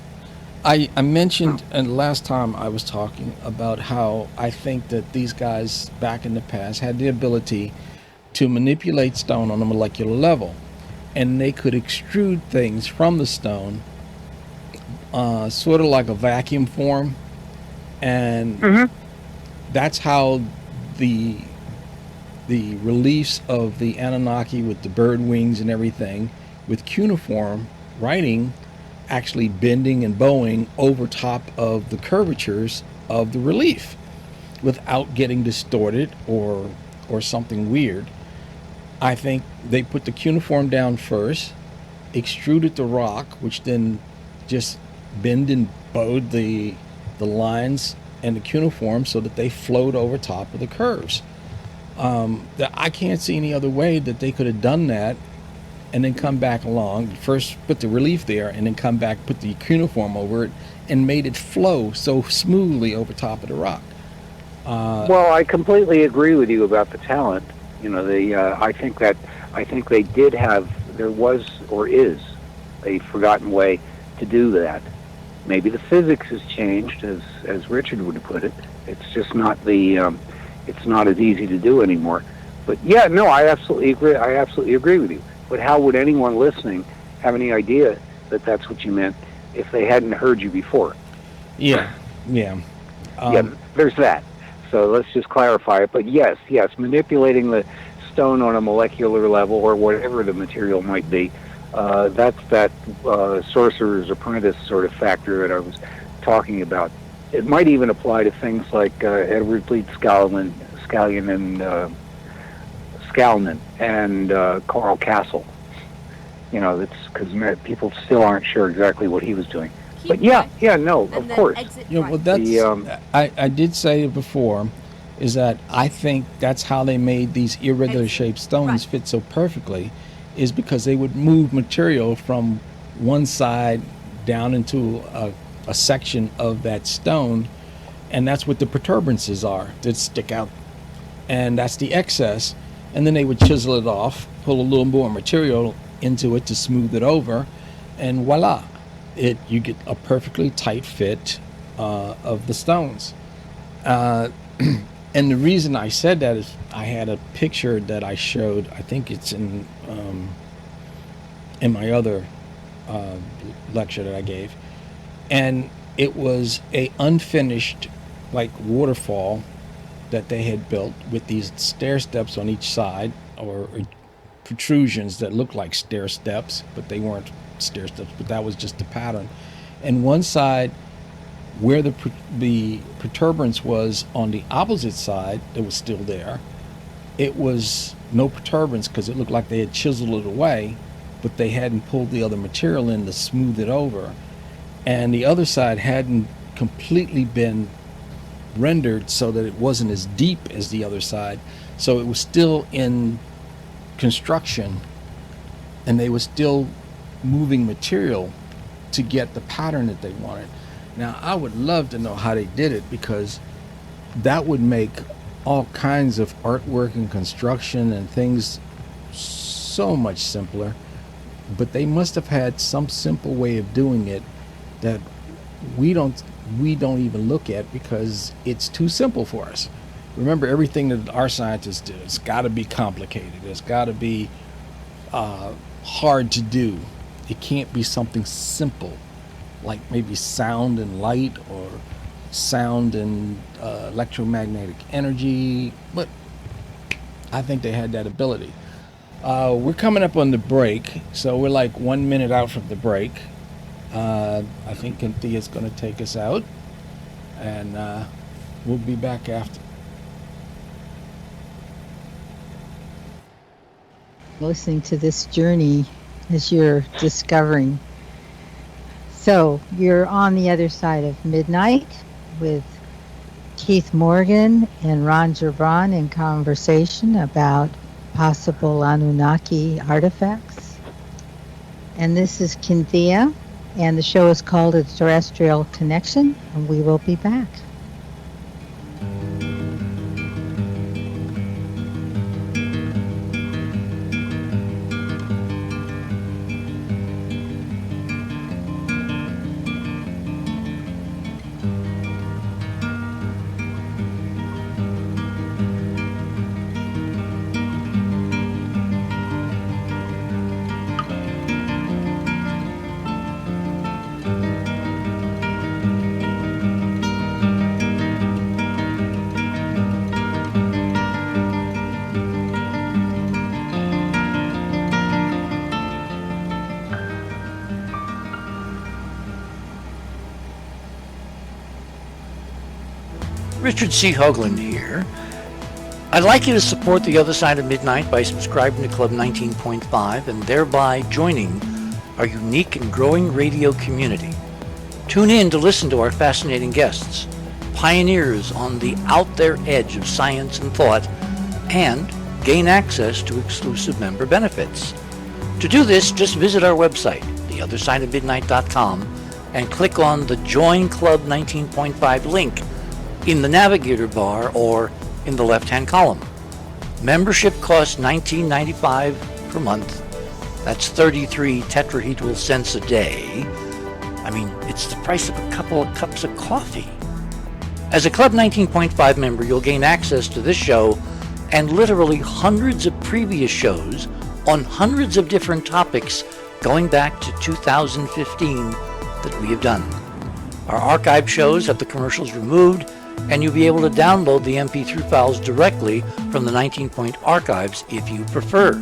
[SPEAKER 2] I mentioned and last time I was talking about how I think that these guys back in the past had the ability to manipulate stone on a molecular level, and they could extrude things from the stone, sort of like a vacuum form, and that's how the reliefs of the Anunnaki with the bird wings and everything, with cuneiform writing actually bending and bowing over top of the curvatures of the relief without getting distorted or something weird. I think they put the cuneiform down first, extruded the rock, which then just bend and bowed the lines and the cuneiform so that they flowed over top of the curves. I can't see any other way that they could have done that and then come back along, first put the relief there and then come back, put the cuneiform over it and made it flow so smoothly over top of the rock.
[SPEAKER 1] Well, I completely agree with you about the talent. You know, I think they did have, there was or is a forgotten way to do that. Maybe the physics has changed, as Richard would put it. It's just not it's not as easy to do anymore. But yeah, no, I absolutely agree with you. But how would anyone listening have any idea that that's what you meant if they hadn't heard you before?
[SPEAKER 2] Yeah.
[SPEAKER 1] Yeah, there's that. So let's just clarify it. But yes, manipulating the stone on a molecular level or whatever the material might be, that's that sorcerer's apprentice sort of factor that I was talking about. It might even apply to things like Edward Leeds Scallion and Carl Castle. You know, that's because people still aren't sure exactly what he was doing. But of course.
[SPEAKER 2] Well, that's I did say it before, is that I think that's how they made these irregular shaped stones fit so perfectly, is because they would move material from one side down into a section of that stone, and that's what the protuberances are that stick out, and that's the excess, and then they would chisel it off, pull a little more material into it to smooth it over, and voila, you get a perfectly tight fit of the stones. And the reason I said that is I had a picture that I showed. I think it's in my other lecture that I gave, and it was a unfinished like waterfall that they had built with these stair steps on each side, or protrusions that looked like stair steps, but they weren't stair steps, but that was just the pattern. And one side, where the protuberance was on the opposite side, that was still there, it was no protuberance because it looked like they had chiseled it away, but they hadn't pulled the other material in to smooth it over. And the other side hadn't completely been rendered so that it wasn't as deep as the other side, so it was still in construction, and they were still moving material to get the pattern that they wanted. Now, I would love to know how they did it, because that would make all kinds of artwork and construction and things so much simpler. But they must have had some simple way of doing it that we don't even look at, because it's too simple for us. Remember, everything that our scientists do, it's got to be complicated. It's got to be hard to do. It can't be something simple, like maybe sound and light, or sound and electromagnetic energy. But I think they had that ability. We're coming up on the break, so we're like 1 minute out from the break. I think Cynthia's going to take us out, and we'll be back after.
[SPEAKER 3] Listening to this journey as you're discovering. So you're on the other side of midnight with Keith Morgan and Ron Gibran in conversation about possible Anunnaki artifacts. And this is Cynthia, and the show is called A Terrestrial Connection, and we will be back.
[SPEAKER 6] Richard C. Hoagland here. I'd like you to support The Other Side of Midnight by subscribing to Club 19.5 and thereby joining our unique and growing radio community. Tune in to listen to our fascinating guests, pioneers on the out there edge of science and thought, and gain access to exclusive member benefits. To do this, just visit our website, TheOtherSideOfMidnight.com, and click on the Join Club 19.5 link in the navigator bar or in the left-hand column. Membership costs $19.95 per month. That's 33 tetrahedral cents a day. I mean, it's the price of a couple of cups of coffee. As a Club 19.5 member, you'll gain access to this show and literally hundreds of previous shows on hundreds of different topics going back to 2015 that we have done. Our archive shows have the commercials removed, and you'll be able to download the MP3 files directly from the 19-point archives if you prefer.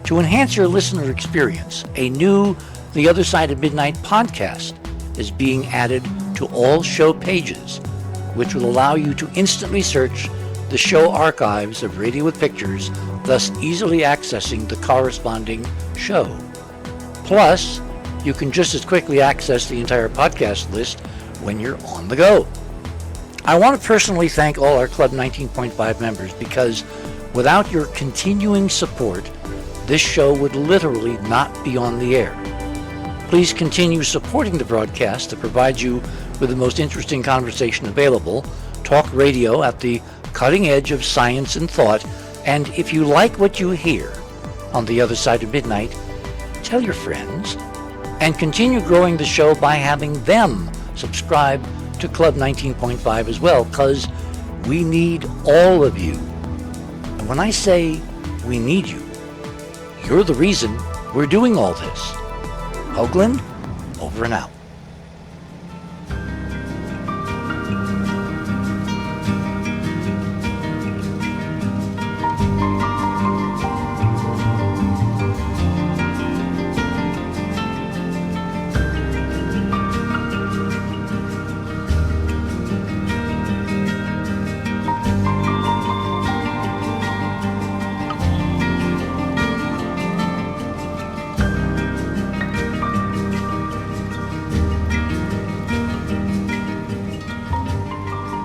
[SPEAKER 6] To enhance your listener experience, a new The Other Side of Midnight podcast is being added to all show pages, which will allow you to instantly search the show archives of Radio with Pictures, thus easily accessing the corresponding show. Plus, you can just as quickly access the entire podcast list when you're on the go. I want to personally thank all our Club 19.5 members because without your continuing support, this show would literally not be on the air. Please continue supporting the broadcast that provides you with the most interesting conversation available, talk radio at the cutting edge of science and thought, and if you like what you hear on The Other Side of Midnight, tell your friends, and continue growing the show by having them subscribe to Club 19.5 as well, because we need all of you. And when I say we need you, you're the reason we're doing all this. Hoagland, over and out.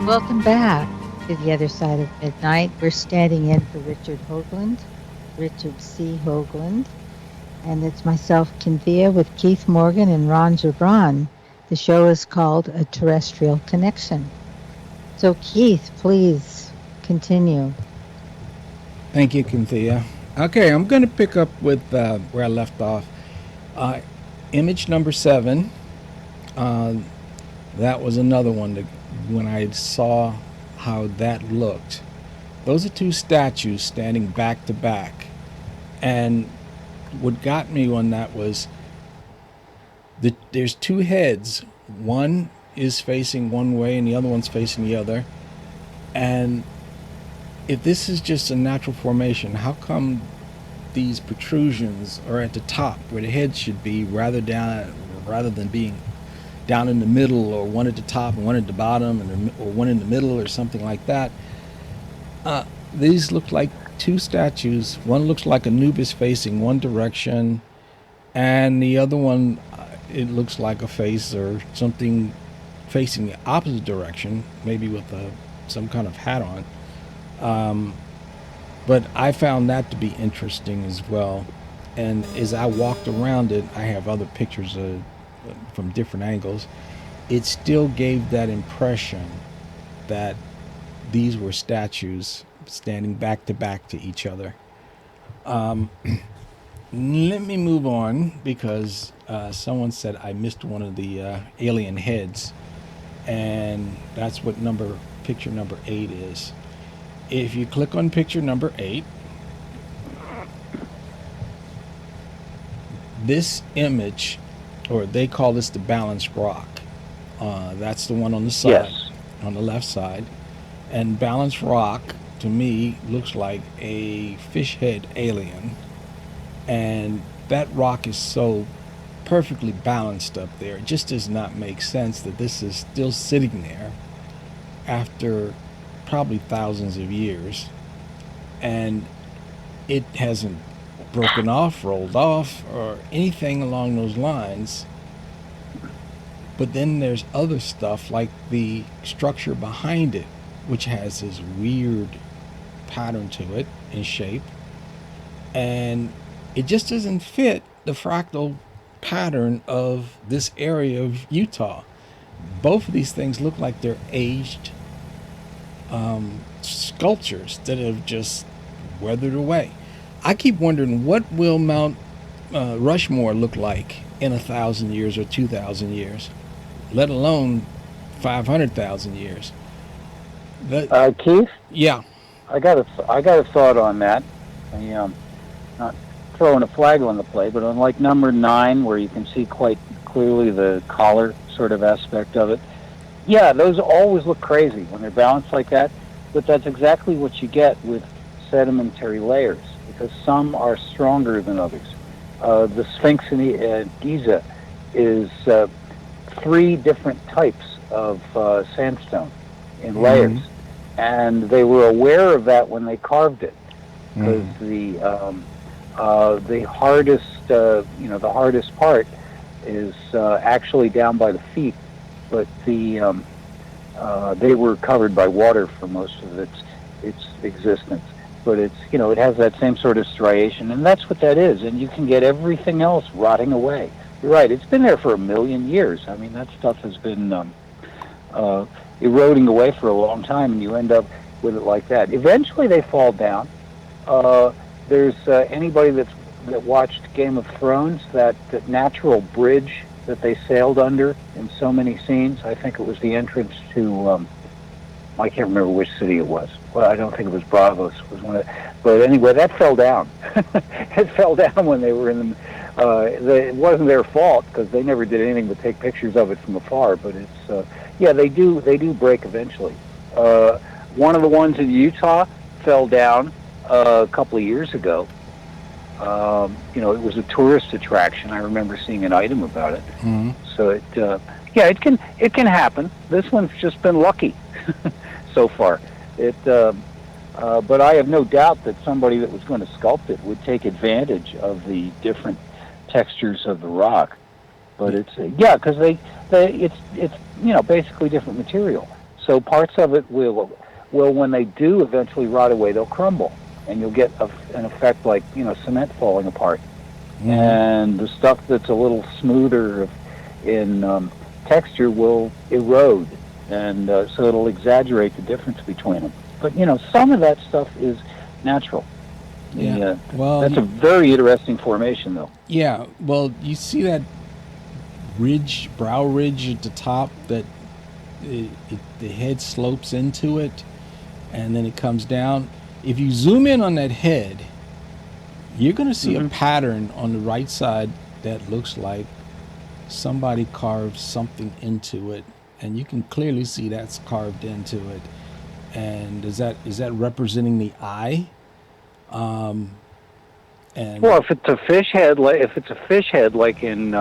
[SPEAKER 3] Welcome back to The Other Side of Midnight. We're standing in for Richard Hoagland, Richard C. Hoagland, and it's myself, Cynthia, with Keith Morgan and Ron Gibran. The show is called A Terrestrial Connection. So Keith, please continue.
[SPEAKER 2] Thank you, Cynthia. Okay, I'm going to pick up with where I left off. Image number 7. That was another one that when I saw how that looked. Those are two statues standing back to back. And what got me on that was there's two heads. One is facing one way and the other one's facing the other. And if this is just a natural formation, how come these protrusions are at the top where the head should be rather than being down in the middle, or one at the top and one at the bottom, or one in the middle or something like that? These look like two statues. One looks like Anubis facing one direction, and the other one, it looks like a face or something facing the opposite direction, maybe with some kind of hat on. But I found that to be interesting as well. And as I walked around it, I have other pictures from different angles. It still gave that impression that these were statues standing back to back to each other. Let me move on, because someone said I missed one of the alien heads, and that's what picture number 8 is. If you click on picture number 8, this image, or they call this the balanced rock. That's the one on the side, yes, on the left side. And balanced rock, to me, looks like a fish head alien. And that rock is so perfectly balanced up there. It just does not make sense that this is still sitting there. after probably thousands of years, and it hasn't broken off, rolled off, or anything along those lines. But then there's other stuff like the structure behind it, which has this weird pattern to it in shape, and it just doesn't fit the fractal pattern of this area of Utah. Both of these things look like they're aged sculptures that have just weathered away. I keep wondering, what will Mount Rushmore look like in 1,000 years or 2,000 years, let alone 500,000 years?
[SPEAKER 1] Keith?
[SPEAKER 2] Yeah.
[SPEAKER 1] I got a thought on that. Not throwing a flag on the play, but on like number 9, where you can see quite clearly the collar sort of aspect of it. Yeah, those always look crazy when they're balanced like that, but that's exactly what you get with sedimentary layers, because some are stronger than others. The Sphinx in Giza is 3 different types of sandstone in layers, and they were aware of that when they carved it, because the hardest, the hardest part is actually down by the feet, but they were covered by water for most of its existence. But it's, it has that same sort of striation, and that's what that is. And you can get everything else rotting away. You're right; it's been there for 1 million years. I mean, that stuff has been eroding away for a long time, and you end up with it like that. Eventually, they fall down. There's anybody that watched Game of Thrones, that natural bridge that they sailed under in so many scenes. I think it was the entrance to, I can't remember which city it was. Well, I don't think it was Bravos. It was one of, but anyway, that fell down. It fell down when they were in the, it wasn't their fault, because they never did anything but take pictures of it from afar, but it's, yeah, they do break eventually. One of the ones in Utah fell down a couple of years ago. It was a tourist attraction. I remember seeing an item about it. So it can happen. This one's just been lucky so far. But I have no doubt that somebody that was going to sculpt it would take advantage of the different textures of the rock. But it's because it's basically different material. So parts of it will when they do eventually rot away, they'll crumble, and you'll get an effect like cement falling apart. And the stuff that's a little smoother in texture will erode, and so it'll exaggerate the difference between them. But some of that stuff is natural.
[SPEAKER 2] Yeah. Well,
[SPEAKER 1] that's a very interesting formation, though.
[SPEAKER 2] Yeah. Well, you see that brow ridge at the top that the head slopes into it, and then it comes down. If you zoom in on that head, you're going to see a pattern on the right side that looks like somebody carved something into it, and you can clearly see that's carved into it. And is that representing the eye? And
[SPEAKER 1] well, if it's a fish head, like in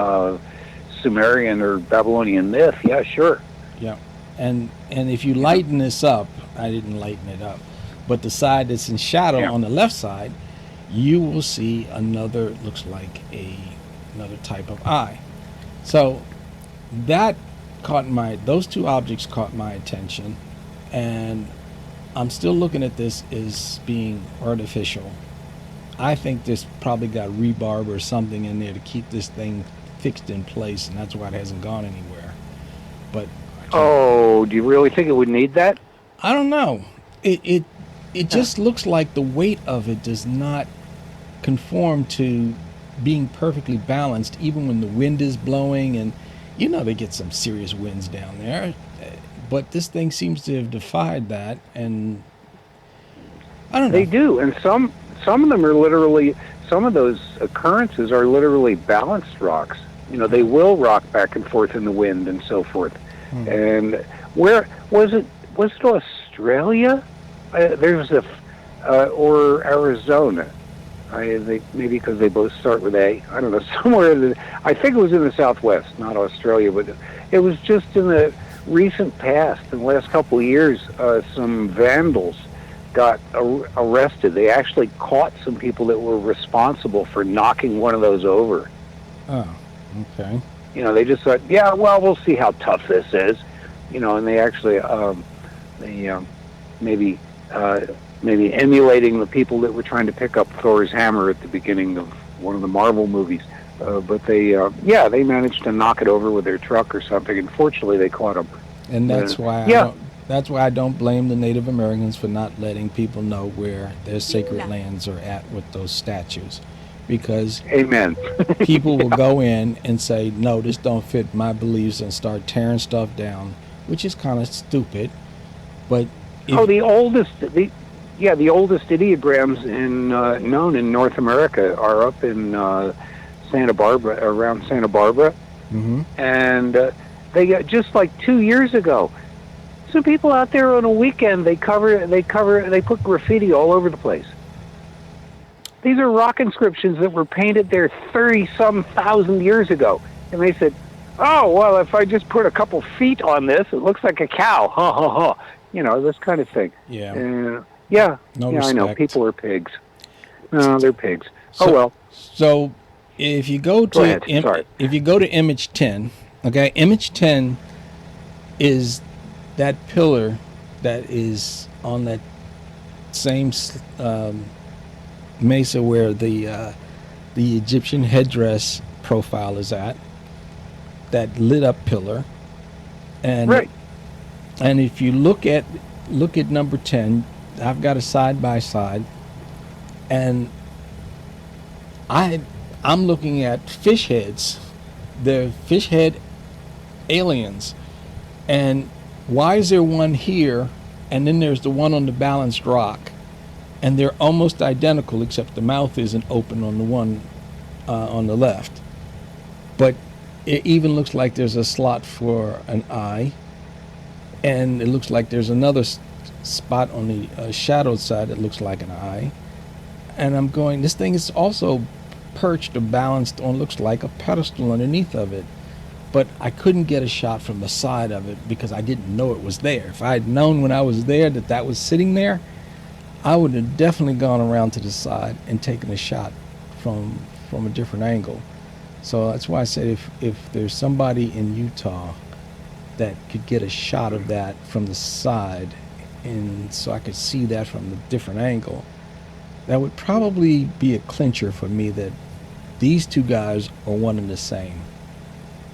[SPEAKER 1] Sumerian or Babylonian myth, yeah, sure.
[SPEAKER 2] Yeah, and if you lighten this up, I didn't lighten it up, but the side that's in shadow on the left side, you will see another, looks like another type of eye. So that those two objects caught my attention, and I'm still looking at this as being artificial. I think this probably got rebarb or something in there to keep this thing fixed in place, and that's why it hasn't gone anywhere. But
[SPEAKER 1] do you really think it would need that?
[SPEAKER 2] I don't know. It just looks like the weight of it does not conform to being perfectly balanced, even when the wind is blowing, and they get some serious winds down there. But this thing seems to have defied that, and I don't know.
[SPEAKER 1] They do, and some of them are literally, some of those occurrences are literally balanced rocks. They will rock back and forth in the wind and so forth. And where was it? Was it Australia? There was or Arizona. Maybe because they both start with A. I don't know. Somewhere I think it was in the Southwest, not Australia, but it was just in recent past, in the last couple of years, some vandals got arrested. They actually caught some people that were responsible for knocking one of those over.
[SPEAKER 2] Oh, okay.
[SPEAKER 1] You know, they just thought, yeah, well, we'll see how tough this is. You know, and they actually, maybe emulating the people that were trying to pick up Thor's hammer at the beginning of one of the Marvel movies. But they managed to knock it over with their truck or something. And fortunately, they caught them.
[SPEAKER 2] And that's why that's why I don't blame the Native Americans for not letting people know where their sacred lands are at with those statues, because
[SPEAKER 1] amen,
[SPEAKER 2] people will go in and say, no, this don't fit my beliefs, and start tearing stuff down, which is kind of stupid. But
[SPEAKER 1] the oldest ideograms known in North America are up in Santa Barbara, around Santa Barbara, and they got, just like 2 years ago, some people out there on a weekend, they put graffiti all over the place. These are rock inscriptions that were painted there 30-some thousand years ago, and they said, oh, well, if I just put a couple feet on this, it looks like a cow, ha ha ha, you know, this kind of thing.
[SPEAKER 2] Yeah.
[SPEAKER 1] I know, people are pigs. No, they're pigs.
[SPEAKER 2] So,
[SPEAKER 1] oh well.
[SPEAKER 2] So if you go to image 10, okay, image 10 is that pillar that is on that same mesa where the Egyptian headdress profile is at, that lit up pillar, and
[SPEAKER 1] right.
[SPEAKER 2] And if you look at number 10, I've got a side by side, and I'm looking at fish heads. They're fish head aliens. And why is there one here and then there's the one on the balanced rock? And they're almost identical, except the mouth isn't open on the one on the left. But it even looks like there's a slot for an eye. And it looks like there's another spot on the shadowed side that looks like an eye. And I'm going, this thing is also perched or balanced on, looks like a pedestal underneath of it. But I couldn't get a shot from the side of it because I didn't know it was there. If I had known when I was there that was sitting there, I would have definitely gone around to the side and taken a shot from a different angle. So that's why I said if there's somebody in Utah that could get a shot of that from the side, and so I could see that from a different angle, that would probably be a clincher for me that these two guys are one and the same.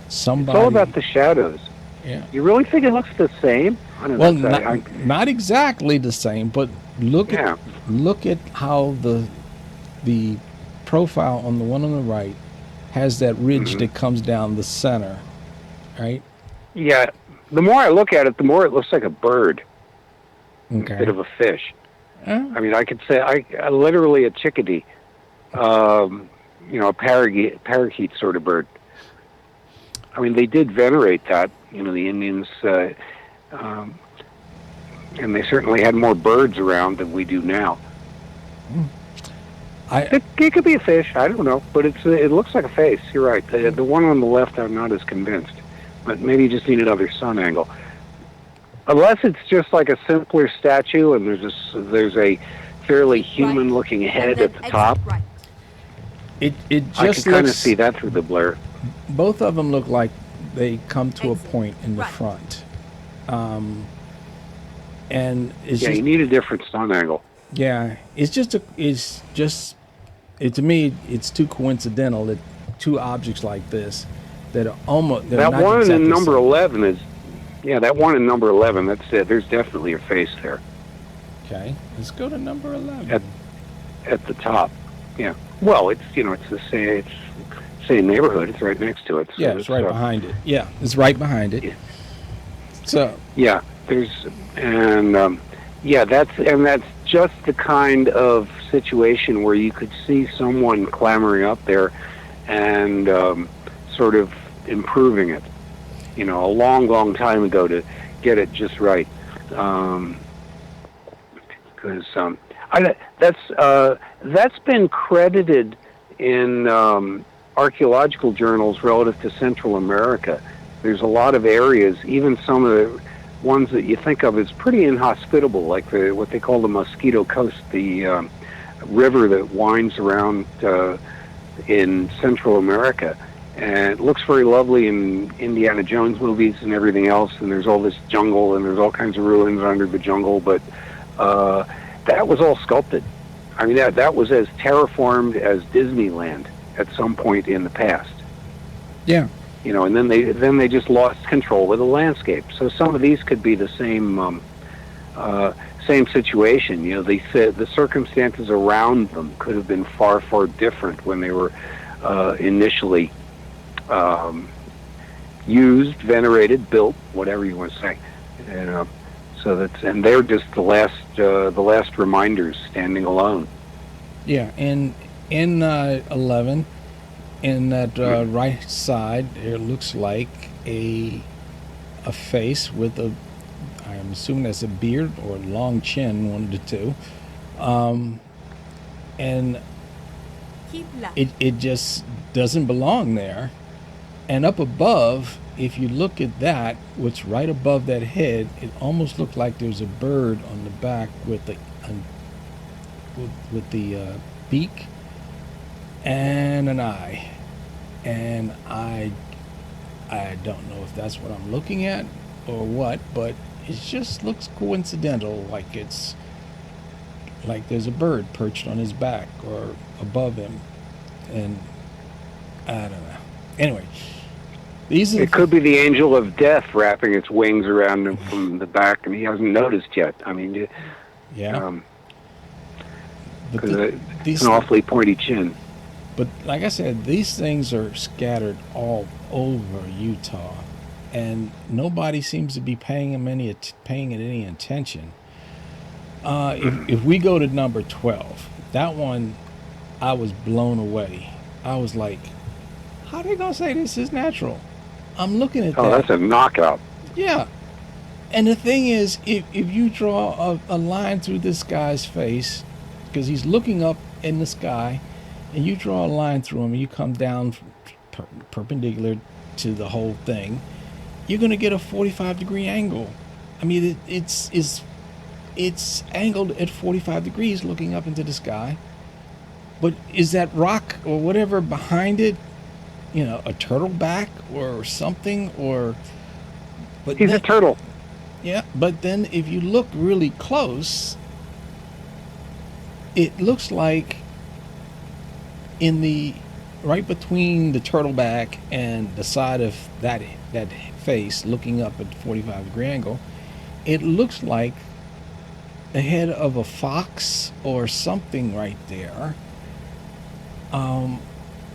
[SPEAKER 2] Somebody,
[SPEAKER 1] it's all about the shadows.
[SPEAKER 2] Yeah.
[SPEAKER 1] You really think it looks the same?
[SPEAKER 2] Well, not exactly the same, but look at how the profile on the one on the right has that ridge that comes down the center, right?
[SPEAKER 1] Yeah. The more I look at it, the more it looks like a bird instead of a fish. I mean, I could say I literally a chickadee, a parakeet sort of bird. I mean, they did venerate that, the Indians, and they certainly had more birds around than we do now. It could be a fish, I don't know, but it looks like a face. You're right. The one on the left, I'm not as convinced, but maybe you just need another sun angle. Unless it's just like a simpler statue and there's a fairly human-looking head at the top.
[SPEAKER 5] Right.
[SPEAKER 2] It just
[SPEAKER 1] I can kind of see that through the blur.
[SPEAKER 2] Both of them look like they come to a point in the front, and it's
[SPEAKER 1] you need a different sun angle.
[SPEAKER 2] Yeah, to me it's too coincidental that two objects like this that are almost
[SPEAKER 1] that
[SPEAKER 2] not
[SPEAKER 1] one
[SPEAKER 2] exactly
[SPEAKER 1] in number
[SPEAKER 2] same.
[SPEAKER 1] 11 is. Yeah, that one in number 11, that's it. There's definitely a face there.
[SPEAKER 2] Okay, let's go to number 11.
[SPEAKER 1] At the top, yeah. Well, it's the same neighborhood. It's right next to it. So
[SPEAKER 2] yeah, it's right behind it. Yeah, it's right behind it.
[SPEAKER 1] Yeah.
[SPEAKER 2] So.
[SPEAKER 1] Yeah, that's just the kind of situation where you could see someone clambering up there and sort of improving it. A long, long time ago to get it just right, because that's been credited in archaeological journals relative to Central America
[SPEAKER 7] There's a lot of areas, even some of the ones that you think of as pretty inhospitable, like what they call the Mosquito Coast, the river that winds around in Central America. And it looks very lovely in Indiana Jones movies and everything else, and there's all this jungle, and there's all kinds of ruins under the jungle, but that was all sculpted. I mean, that was as terraformed as Disneyland at some point in the past.
[SPEAKER 2] Yeah.
[SPEAKER 7] You know, and then they just lost control of the landscape. So some of these could be the same situation. You know, the circumstances around them could have been far, far different when they were initially used, venerated, built, whatever you want to say. And and they're just the last reminders standing alone.
[SPEAKER 2] Yeah, and in 11. In that right side, it looks like a face with I'm assuming that's a beard or a long chin, one of the two. And
[SPEAKER 5] Keep left.
[SPEAKER 2] it just doesn't belong there. And up above, if you look at that, what's right above that head, it almost looks like there's a bird on the back with the beak and an eye. And I don't know if that's what I'm looking at or what, but it just looks coincidental, like there's a bird perched on his back or above him, and I don't know. Anyway,
[SPEAKER 7] it could be the angel of death wrapping its wings around him from the back, and he hasn't noticed yet. I mean,
[SPEAKER 2] yeah.
[SPEAKER 7] Because it's an awfully pointy chin.
[SPEAKER 2] But like I said, these things are scattered all over Utah, and nobody seems to be paying it any attention. If we go to number 12, that one, I was blown away. I was like, how are they going to say this is natural? I'm looking at that.
[SPEAKER 7] Oh, that's a knockout.
[SPEAKER 2] Yeah. And the thing is, if you draw a line through this guy's face, because he's looking up in the sky, and you draw a line through him, and you come down perpendicular to the whole thing, you're going to get a 45-degree angle. I mean, it's angled at 45 degrees looking up into the sky. But is that rock or whatever behind it, you know, a turtle back or something? But
[SPEAKER 7] he's a turtle.
[SPEAKER 2] Yeah, but then if you look really close, it looks like right between the turtle back and the side of that face looking up at the 45-degree angle, it looks like the head of a fox or something right there.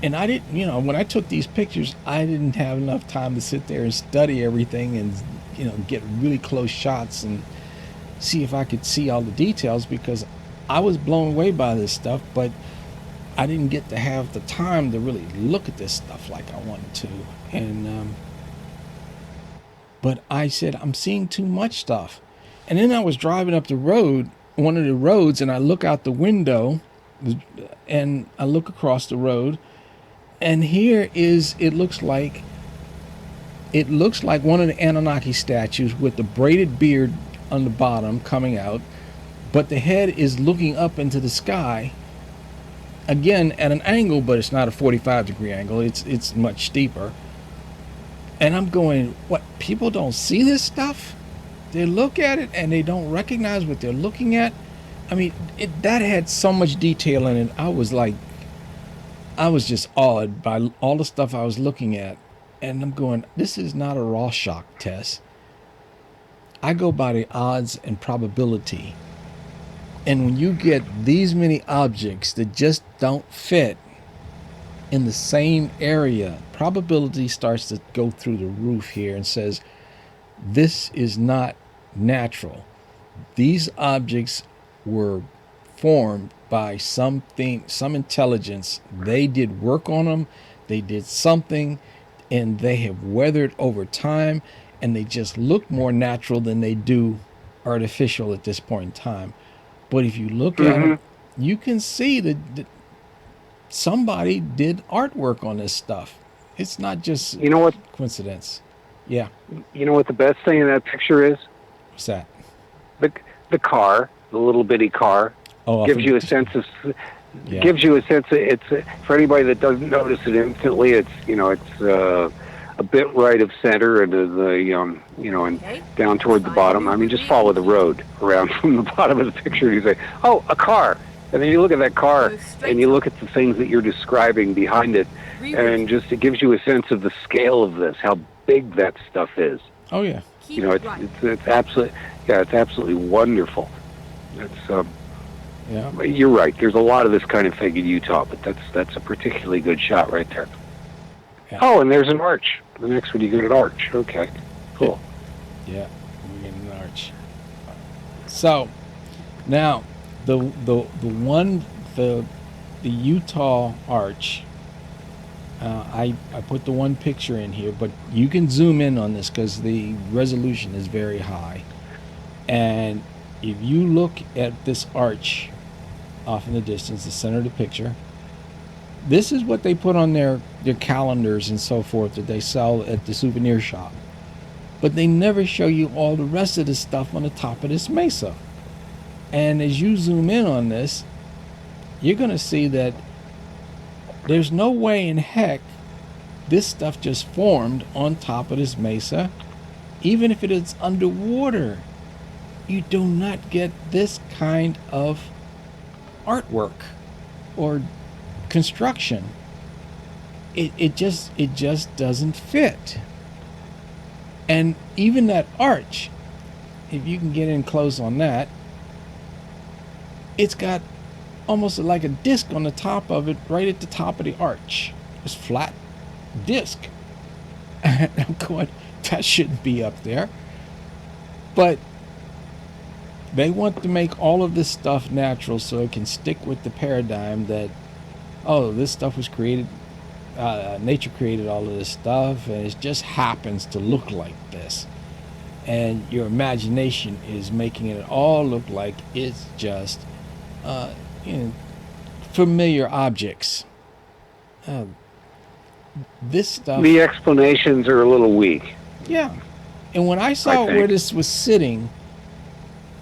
[SPEAKER 2] And I didn't, you know, when I took these pictures, I didn't have enough time to sit there and study everything and, you know, get really close shots and see if I could see all the details, because I was blown away by this stuff, but I didn't get to have the time to really look at this stuff like I wanted to. And but I said, I'm seeing too much stuff. And then I was driving up the road, one of the roads, and I look out the window and I look across the road, and here is, it looks like one of the Anunnaki statues with the braided beard on the bottom coming out, but the head is looking up into the sky, again at an angle, but it's not a 45-degree angle, it's much steeper. And I'm going, what, people don't see this stuff? They look at it and they don't recognize what they're looking at. I mean, that had so much detail in it. I was just awed by all the stuff I was looking at. And I'm going, this is not a Rorschach test. I go by the odds and probability. And when you get these many objects that just don't fit in the same area, probability starts to go through the roof here and says, this is not natural. These objects were formed by something, some intelligence. They did work on them, they did something, and they have weathered over time, and they just look more natural than they do artificial at this point in time. But if you look at it, you can see that somebody did artwork on this stuff. It's not just,
[SPEAKER 7] you know what,
[SPEAKER 2] coincidence. Yeah.
[SPEAKER 7] You know what the best thing in that picture is?
[SPEAKER 2] What's that?
[SPEAKER 7] The car, the little bitty car, gives you a sense of.
[SPEAKER 2] Yeah.
[SPEAKER 7] Gives you a sense of, it's for anybody that doesn't notice it instantly. It's a bit right of center and and down toward the bottom. I mean, just follow the road around from the bottom of the picture. And you say, "Oh, a car," and then you look at that car and you look at the things that you're describing behind it, and just it gives you a sense of the scale of this, how big that stuff is.
[SPEAKER 2] Oh yeah.
[SPEAKER 7] It's absolutely wonderful. It's
[SPEAKER 2] Yeah.
[SPEAKER 7] You're right. There's a lot of this kind of thing in Utah, but that's a particularly good shot right there.
[SPEAKER 2] Yeah.
[SPEAKER 7] Oh, and there's an arch. The next one you get an arch. Okay, cool.
[SPEAKER 2] Yeah, we get an arch. So now the Utah arch. I put the one picture in here, but you can zoom in on this because the resolution is very high. And if you look at this arch off in the distance, the center of the picture, this is what they put on their calendars and so forth that they sell at the souvenir shop. But they never show you all the rest of the stuff on the top of this mesa. And as you zoom in on this, you're going to see that there's no way in heck this stuff just formed on top of this mesa. Even if it is underwater, you do not get this kind of artwork or construction. It just doesn't fit. And even that arch, if you can get in close on that, it's got almost like a disc on the top of it, right at the top of the arch. It's flat disc. I'm going, that shouldn't be up there. But they want to make all of this stuff natural so it can stick with the paradigm that, oh, this stuff was created, nature created all of this stuff, and it just happens to look like this. And your imagination is making it all look like it's just familiar objects. This stuff.
[SPEAKER 7] The explanations are a little weak.
[SPEAKER 2] Yeah. And when I saw where this was sitting,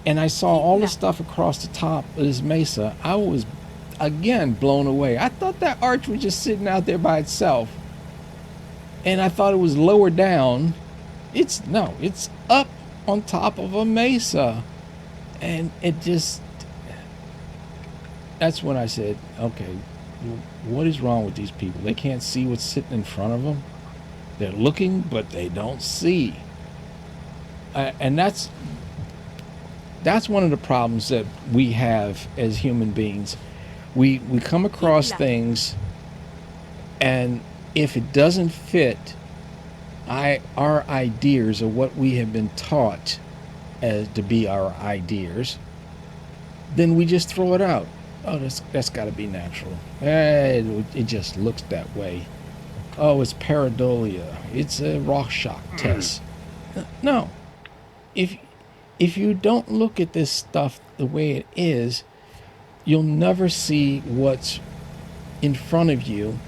[SPEAKER 2] and I saw all the stuff across the top of this mesa, I was again blown away. I thought that arch was just sitting out there by itself, and I thought it was lower down. It's up on top of a mesa, and it just, that's when I said, okay, what is wrong with these people? They can't see what's sitting in front of them. They're looking, but they don't see. And that's one of the problems that we have as human beings. We come across things, and if it doesn't fit our ideas or what we have been taught as to be our ideas, then we just throw it out. Oh, that's got to be natural. It just looks that way. Oh, it's pareidolia. It's a Rorschach test. No. If you don't look at this stuff the way it is, you'll never see what's in front of you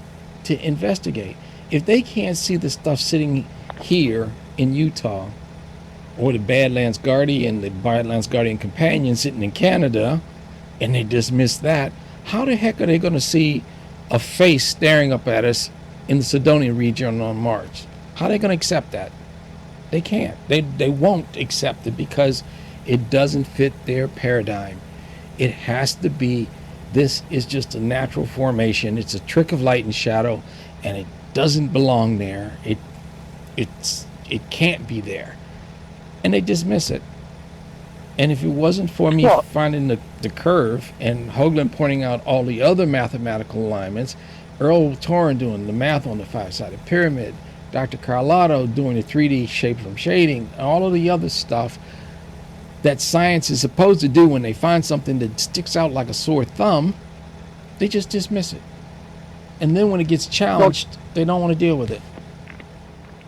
[SPEAKER 2] to investigate. If they can't see the stuff sitting here in Utah, or the Badlands Guardian, the Badlands Guardian Companion sitting in Canada, and they dismiss that, how the heck are they going to see a face staring up at us in the Cydonia region on Mars? How are they going to accept that? They can't. They won't accept it because it doesn't fit their paradigm. It has to be, this is just a natural formation. It's a trick of light and shadow, and it doesn't belong there. It can't be there. And they dismiss it. And if it wasn't for me finding the curve and Hoagland pointing out all the other mathematical alignments, Earl Torren doing the math on the five-sided pyramid, Dr. Carlotto doing the 3D shape from shading, and all of the other stuff that science is supposed to do when they find something that sticks out like a sore thumb, they just dismiss it. And then when it gets challenged, they don't want to deal with it.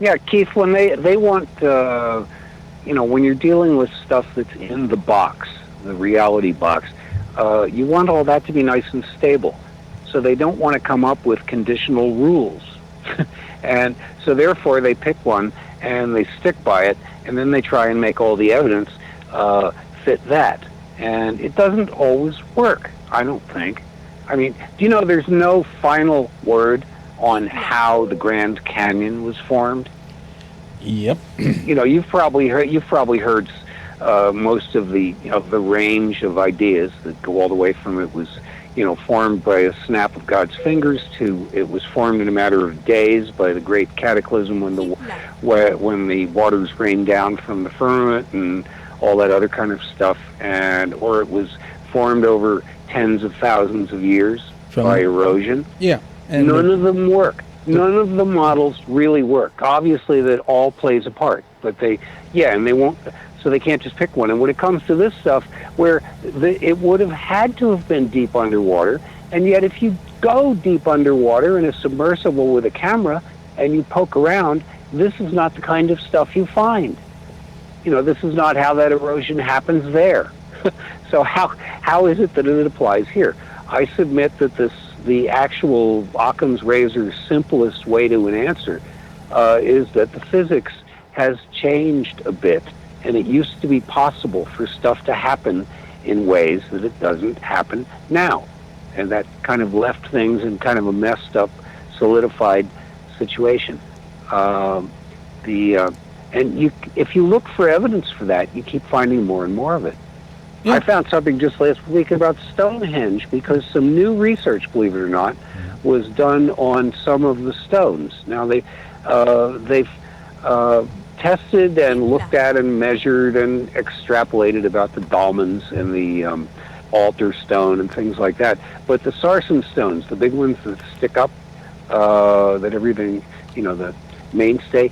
[SPEAKER 7] Yeah, Keith, when they want, when you're dealing with stuff that's in the box, the reality box, you want all that to be nice and stable. So they don't want to come up with conditional rules. And so therefore they pick one, and they stick by it, and then they try and make all the evidence fit that. And it doesn't always work, I don't think. I mean, do you know there's no final word on how the Grand Canyon was formed?
[SPEAKER 2] Yep.
[SPEAKER 7] You know, you've probably heard most of the range of ideas that go all the way from it was, formed by a snap of God's fingers to it was formed in a matter of days by the great cataclysm when the waters rained down from the firmament and all that other kind of stuff, or it was formed over tens of thousands of years by erosion.
[SPEAKER 2] Yeah.
[SPEAKER 7] And none of them work. None of the models really work. Obviously, that all plays a part, but and they won't. So they can't just pick one. And when it comes to this stuff, where it would have had to have been deep underwater, and yet if you go deep underwater in a submersible with a camera and you poke around, this is not the kind of stuff you find. This is not how that erosion happens there. So how is it that it applies here? I submit that the actual Occam's razor's simplest way to an answer is that the physics has changed a bit, and it used to be possible for stuff to happen in ways that it doesn't happen now. And that kind of left things in kind of a messed up, solidified situation. If you look for evidence for that, you keep finding more and more of it. Yeah. I found something just last week about Stonehenge because some new research, believe it or not, was done on some of the stones. Now they've tested and looked at and measured and extrapolated about the dolmens and the altar stone and things like that. But the sarsen stones, the big ones that stick up, that everything, the mainstay,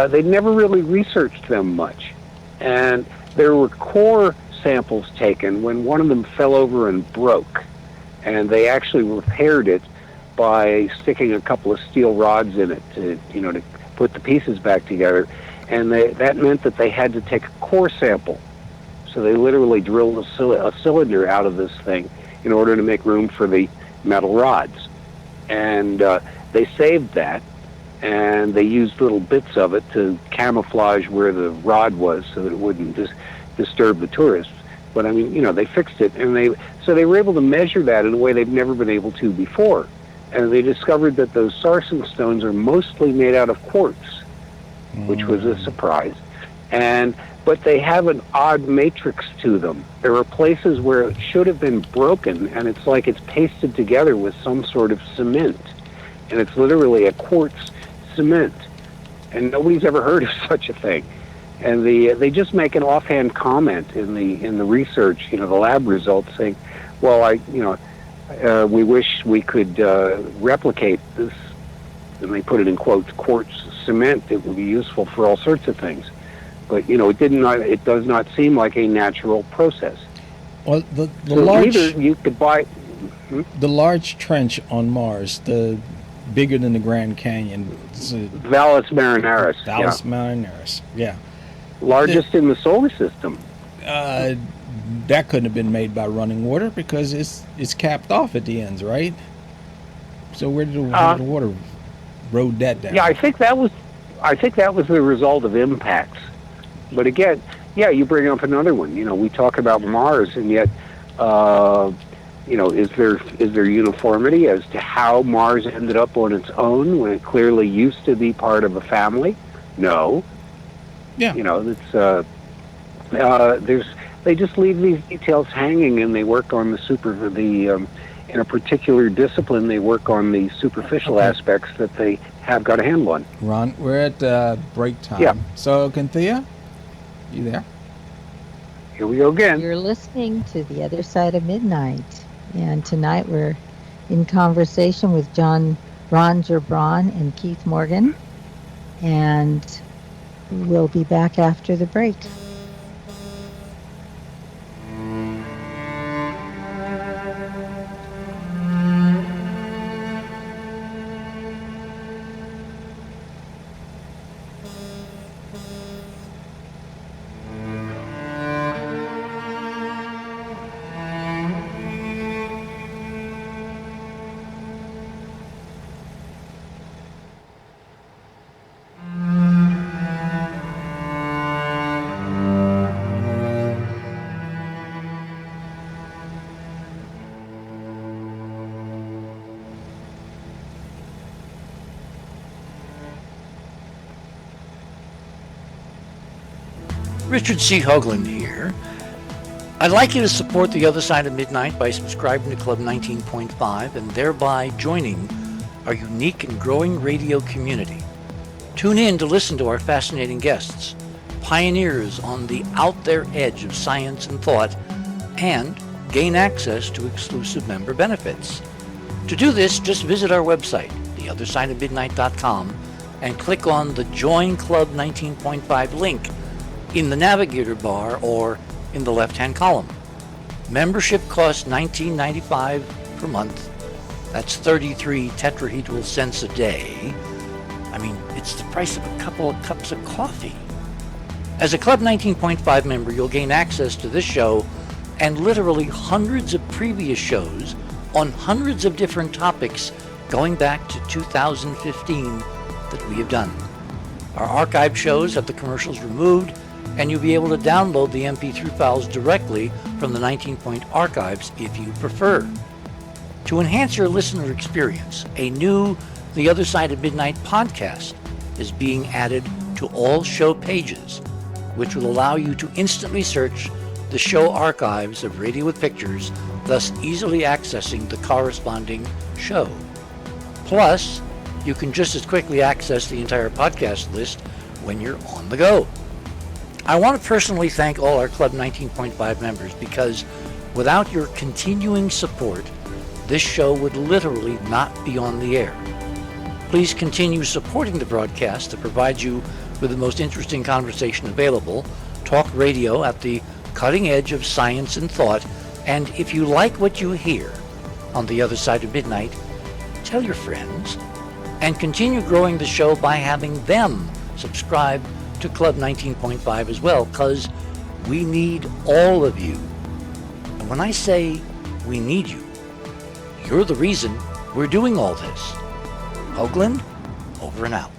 [SPEAKER 7] they never really researched them much. And there were core samples taken when one of them fell over and broke, and they actually repaired it by sticking a couple of steel rods in it to put the pieces back together, and that meant that they had to take a core sample. So they literally drilled a cylinder out of this thing in order to make room for the metal rods, and they saved that, and they used little bits of it to camouflage where the rod was so that it wouldn't disturb the tourists. But I mean, they fixed it, and they were able to measure that in a way they've never been able to before. And they discovered that those sarsen stones are mostly made out of quartz, which was a surprise. But they have an odd matrix to them. There are places where it should have been broken, and it's like it's pasted together with some sort of cement. And it's literally a quartz cement. And nobody's ever heard of such a thing. And they just make an offhand comment in the research, the lab results, saying, "Well, we wish we could replicate this," and they put it in quotes, quartz cement. It would be useful for all sorts of things, but it does not seem like a natural process.
[SPEAKER 2] Well, the large
[SPEAKER 7] either you could buy
[SPEAKER 2] the large trench on Mars, the bigger than the Grand Canyon,
[SPEAKER 7] Valles Marineris.
[SPEAKER 2] Valles Marineris, yeah.
[SPEAKER 7] Largest in the solar system.
[SPEAKER 2] That couldn't have been made by running water because it's capped off at the ends, right? So where did the water rode that down?
[SPEAKER 7] Yeah, I think that was the result of impacts. But again, you bring up another one. We talk about Mars, and yet, is there uniformity as to how Mars ended up on its own when it clearly used to be part of a family? No.
[SPEAKER 2] Yeah.
[SPEAKER 7] It's they just leave these details hanging, and they work on in a particular discipline, they work on the superficial aspects that they have got a handle on.
[SPEAKER 2] Ron, we're at break time.
[SPEAKER 7] Yeah.
[SPEAKER 2] So, Cynthia, you there?
[SPEAKER 7] Here we go again.
[SPEAKER 3] You're listening to The Other Side of Midnight, and tonight we're in conversation with Ron Gerbron and Keith Morgan, and we'll be back after the break.
[SPEAKER 6] Richard C. Hoagland here. I'd like you to support The Other Side of Midnight by subscribing to Club 19.5 and thereby joining our unique and growing radio community. Tune in to listen to our fascinating guests, pioneers on the out there edge of science and thought, and gain access to exclusive member benefits. To do this, just visit our website, TheOtherSideOfMidnight.com, and click on the Join Club 19.5 link in the navigator bar or in the left-hand column. Membership costs $19.95 per month. That's 33 tetrahedral cents a day. I mean, it's the price of a couple of cups of coffee. As a Club 19.5 member, you'll gain access to this show and literally hundreds of previous shows on hundreds of different topics going back to 2015 that we have done. Our archived shows have the commercials removed, and you'll be able to download the MP3 files directly from the 19-point archives if you prefer. To enhance your listener experience, a new The Other Side of Midnight podcast is being added to all show pages, which will allow you to instantly search the show archives of Radio with Pictures, thus easily accessing the corresponding show. Plus, you can just as quickly access the entire podcast list when you're on the go. I want to personally thank all our Club 19.5 members because without your continuing support, this show would literally not be on the air. Please continue supporting the broadcast that provides you with the most interesting conversation available, talk radio at the cutting edge of science and thought, and if you like what you hear on The Other Side of Midnight, tell your friends, and continue growing the show by having them subscribe to Club 19.5 as well, because we need all of you. And when I say we need you, you're the reason we're doing all this. Hoagland, over and out.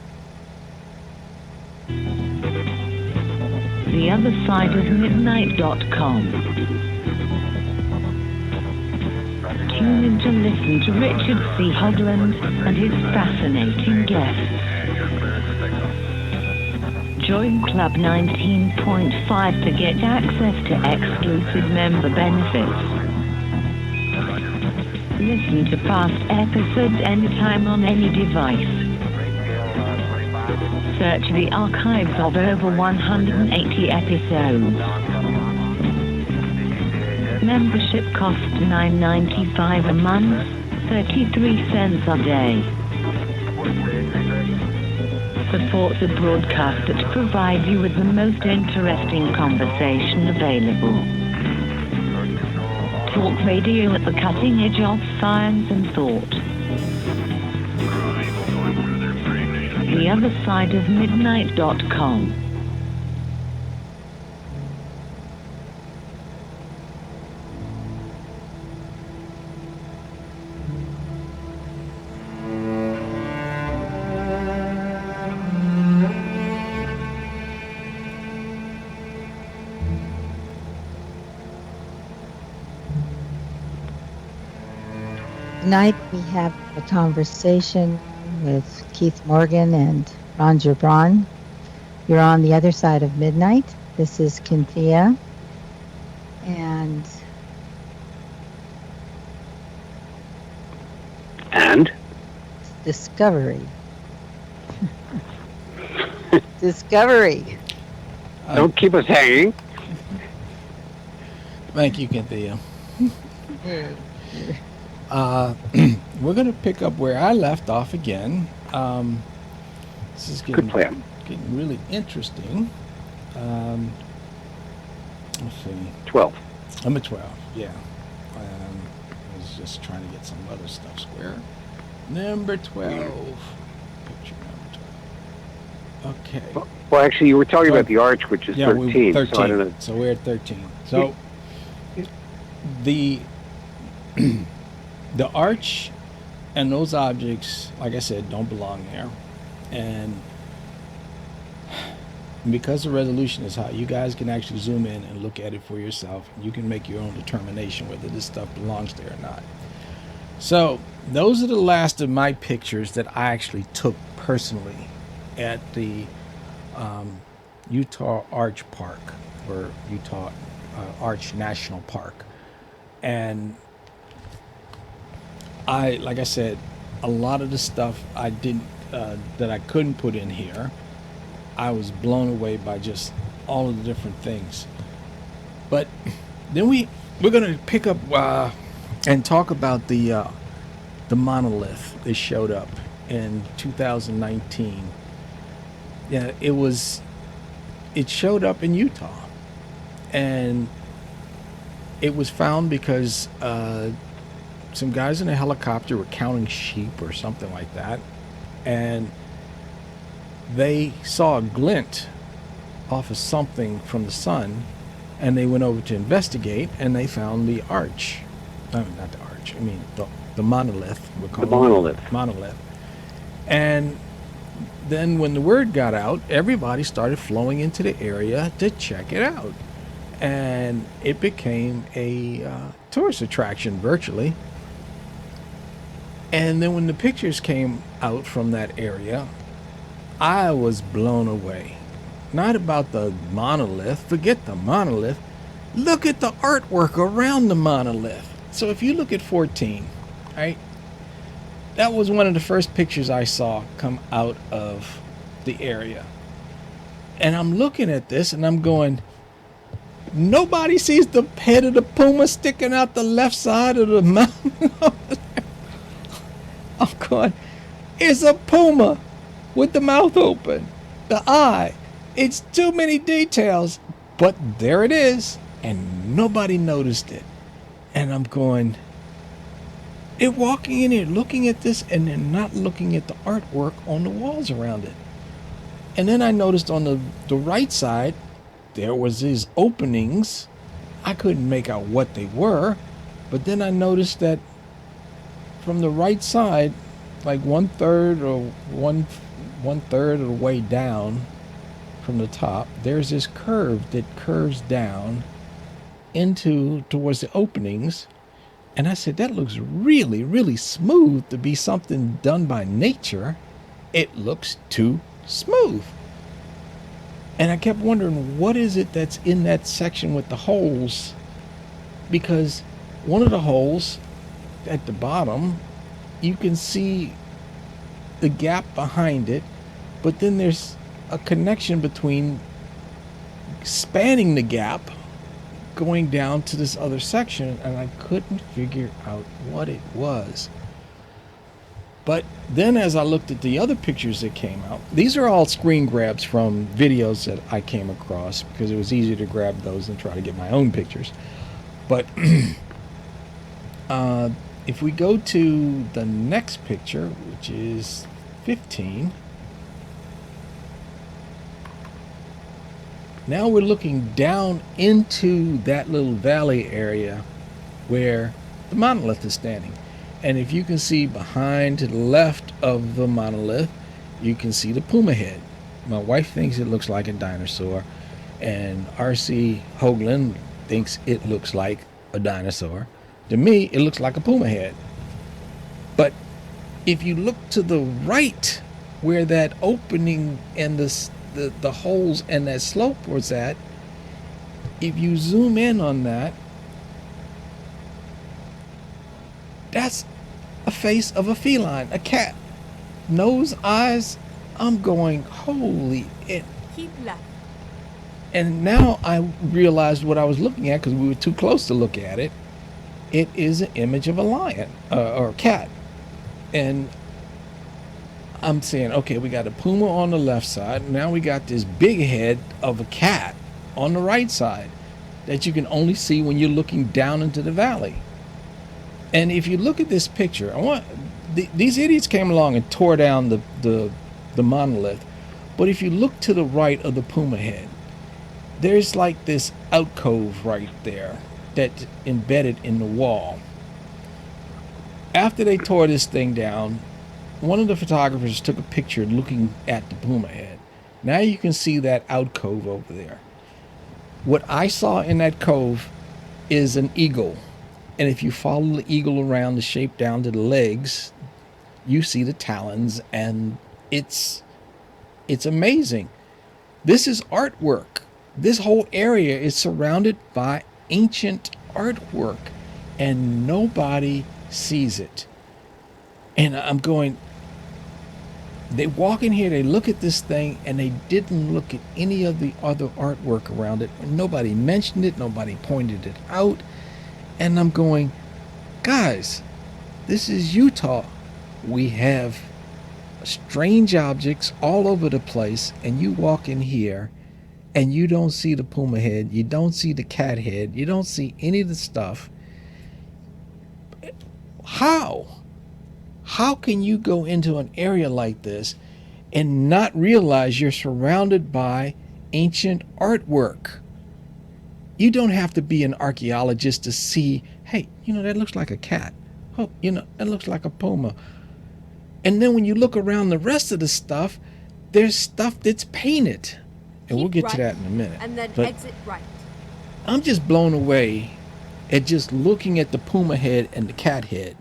[SPEAKER 8] TheOtherSideOfMidnight.com. Tune in to listen to Richard C. Hoagland and his fascinating guests. Join Club 19.5 to get access to exclusive member benefits. Listen to past episodes anytime on any device. Search the archives of over 180 episodes. Membership costs $9.95 a month, 33 cents a day. Support the broadcast that provides you with the most interesting conversation available. Talk radio at the cutting edge of science and thought. TheOtherSideOfMidnight.com.
[SPEAKER 3] Tonight we have a conversation with Keith Morgan and Ron Gibran. You're on The Other Side of Midnight. This is Cynthia. And Discovery. Discovery.
[SPEAKER 7] Don't keep us hanging.
[SPEAKER 2] Thank you, Cynthia. We're going to pick up where I left off again. This is
[SPEAKER 7] Good plan.
[SPEAKER 2] Getting really interesting. Let's see.
[SPEAKER 7] 12.
[SPEAKER 2] I'm at 12, yeah. I was just trying to get some other stuff square. Number 12. Picture number 12. Okay.
[SPEAKER 7] Well, actually, you were talking about the arch, which is 13.
[SPEAKER 2] 13.
[SPEAKER 7] So I don't know.
[SPEAKER 2] So we're at 13. So the arch and those objects, like I said, don't belong there. And because the resolution is high, you guys can actually zoom in and look at it for yourself. You can make your own determination whether this stuff belongs there or not. So those are the last of my pictures that I actually took personally at the Utah Arch Park, or Utah Arch National Park. And like I said, a lot of the stuff I didn't, that I couldn't put in here, I was blown away by just all of the different things. But then we're going to pick up and talk about the monolith that showed up in 2019. Yeah, it showed up in Utah, and it was found because some guys in a helicopter were counting sheep or something like that, and they saw a glint off of something from the sun, and they went over to investigate, and they found the arch. Not the arch. I mean the monolith.
[SPEAKER 7] The monolith.
[SPEAKER 2] Monolith. And then when the word got out, everybody started flowing into the area to check it out, and it became a tourist attraction virtually. And then when the pictures came out from that area, I was blown away. Not about the monolith, forget the monolith. Look at the artwork around the monolith. So if you look at 14, right? That was one of the first pictures I saw come out of the area. And I'm looking at this and I'm going, nobody sees the head of the puma sticking out the left side of the mountain. I'm going, it's a puma with the mouth open, the eye. It's too many details, but there it is, and nobody noticed it. And I'm going, they're walking in here looking at this, and they're not looking at the artwork on the walls around it. And then I noticed on the right side, there was these openings. I couldn't make out what they were, but then I noticed that from the right side, like one third of the way down from the top, there's this curve that curves down towards the openings. And I said, that looks really, really smooth to be something done by nature. It looks too smooth. And I kept wondering, what is it that's in that section with the holes? Because one of the holes at the bottom, you can see the gap behind it, but then there's a connection between spanning the gap going down to this other section, and I couldn't figure out what it was. But then as I looked at the other pictures that came out, these are all screen grabs from videos that I came across because it was easier to grab those than try to get my own pictures. But if we go to the next picture, which is 15, now we're looking down into that little valley area where the monolith is standing. And if you can see behind to the left of the monolith, you can see the puma head. My wife thinks it looks like a dinosaur, and R.C. Hoagland thinks it looks like a dinosaur. To me, it looks like a puma head. But if you look to the right, where that opening and the holes and that slope was at, if you zoom in on that, that's a face of a feline, a cat. Nose, eyes. I'm going, holy it.
[SPEAKER 5] Keep left.
[SPEAKER 2] And now I realized what I was looking at because we were too close to look at it. It is an image of a lion or a cat. And I'm saying, okay, we got a puma on the left side. Now we got this big head of a cat on the right side that you can only see when you're looking down into the valley. And if you look at this picture, these idiots came along and tore down the monolith. But if you look to the right of the puma head, there's like this alcove right there that's embedded in the wall. After they tore this thing down, one of the photographers took a picture looking at the puma head. Now you can see that alcove over there. What I saw in that cove is an eagle. And if you follow the eagle around the shape down to the legs, you see the talons, and it's amazing. This is artwork. This whole area is surrounded by ancient artwork, and nobody sees it. And I'm going, they walk in here, they look at this thing, and they didn't look at any of the other artwork around it. Nobody mentioned it, nobody pointed it out. And I'm going, guys, this is Utah. We have strange objects all over the place, and you walk in here and you don't see the puma head, you don't see the cat head, you don't see any of the stuff. How can you go into an area like this and not realize you're surrounded by ancient artwork? You don't have to be an archaeologist to see, hey, that looks like a cat. Oh, that looks like a puma. And then when you look around the rest of the stuff, there's stuff that's painted. And we'll get to that in a minute.
[SPEAKER 5] And then
[SPEAKER 2] but
[SPEAKER 5] exit right.
[SPEAKER 2] I'm just blown away at just looking at the puma head and the cat head,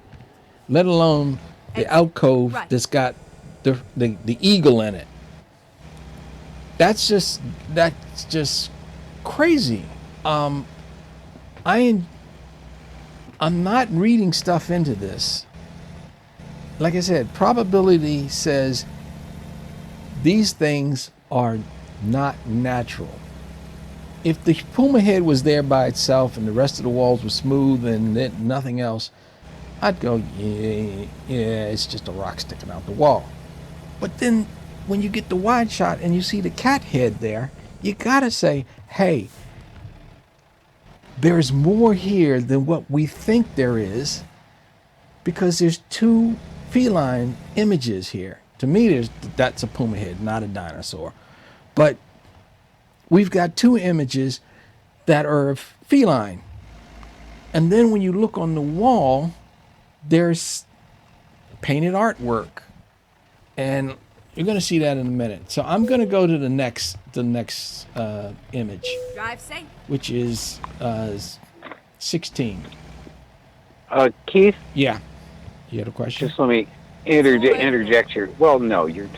[SPEAKER 2] let alone the alcove that's got the eagle in it. That's just crazy. I'm not reading stuff into this. Like I said, probability says these things are not natural. If the puma head was there by itself and the rest of the walls were smooth and nothing else, I'd go, yeah, it's just a rock sticking out the wall. But then when you get the wide shot and you see the cat head there, you gotta say, hey, there's more here than what we think there is, because there's two feline images here. To me, that's a puma head, not a dinosaur. But we've got two images that are feline. And then when you look on the wall, there's painted artwork. And you're going to see that in a minute. So I'm going to go to the next image.
[SPEAKER 5] Drive safe.
[SPEAKER 2] Which is 16.
[SPEAKER 7] Keith?
[SPEAKER 2] Yeah. You had a question?
[SPEAKER 7] Just let me interject here. Well, no, you're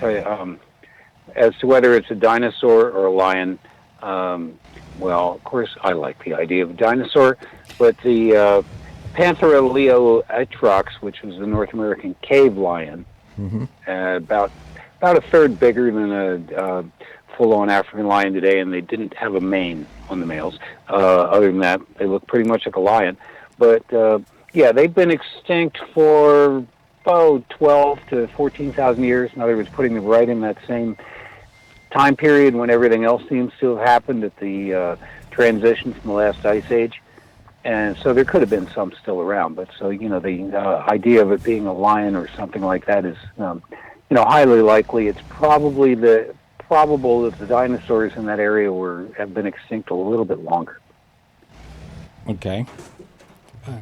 [SPEAKER 7] as to whether it's a dinosaur or a lion. Well, of course, I like the idea of a dinosaur, but the Panthera leo atrox, which was the North American cave lion, about a third bigger than a full-on African lion today, and they didn't have a mane on the males. Other than that, they look pretty much like a lion. But yeah, they've been extinct for 12 to 14,000 years. In other words, putting them right in that same time period when everything else seems to have happened at the transition from the last ice age. And so there could have been some still around. But so, the idea of it being a lion or something like that is, highly likely. It's probably probable that the dinosaurs in that area have been extinct a little bit longer.
[SPEAKER 2] Okay.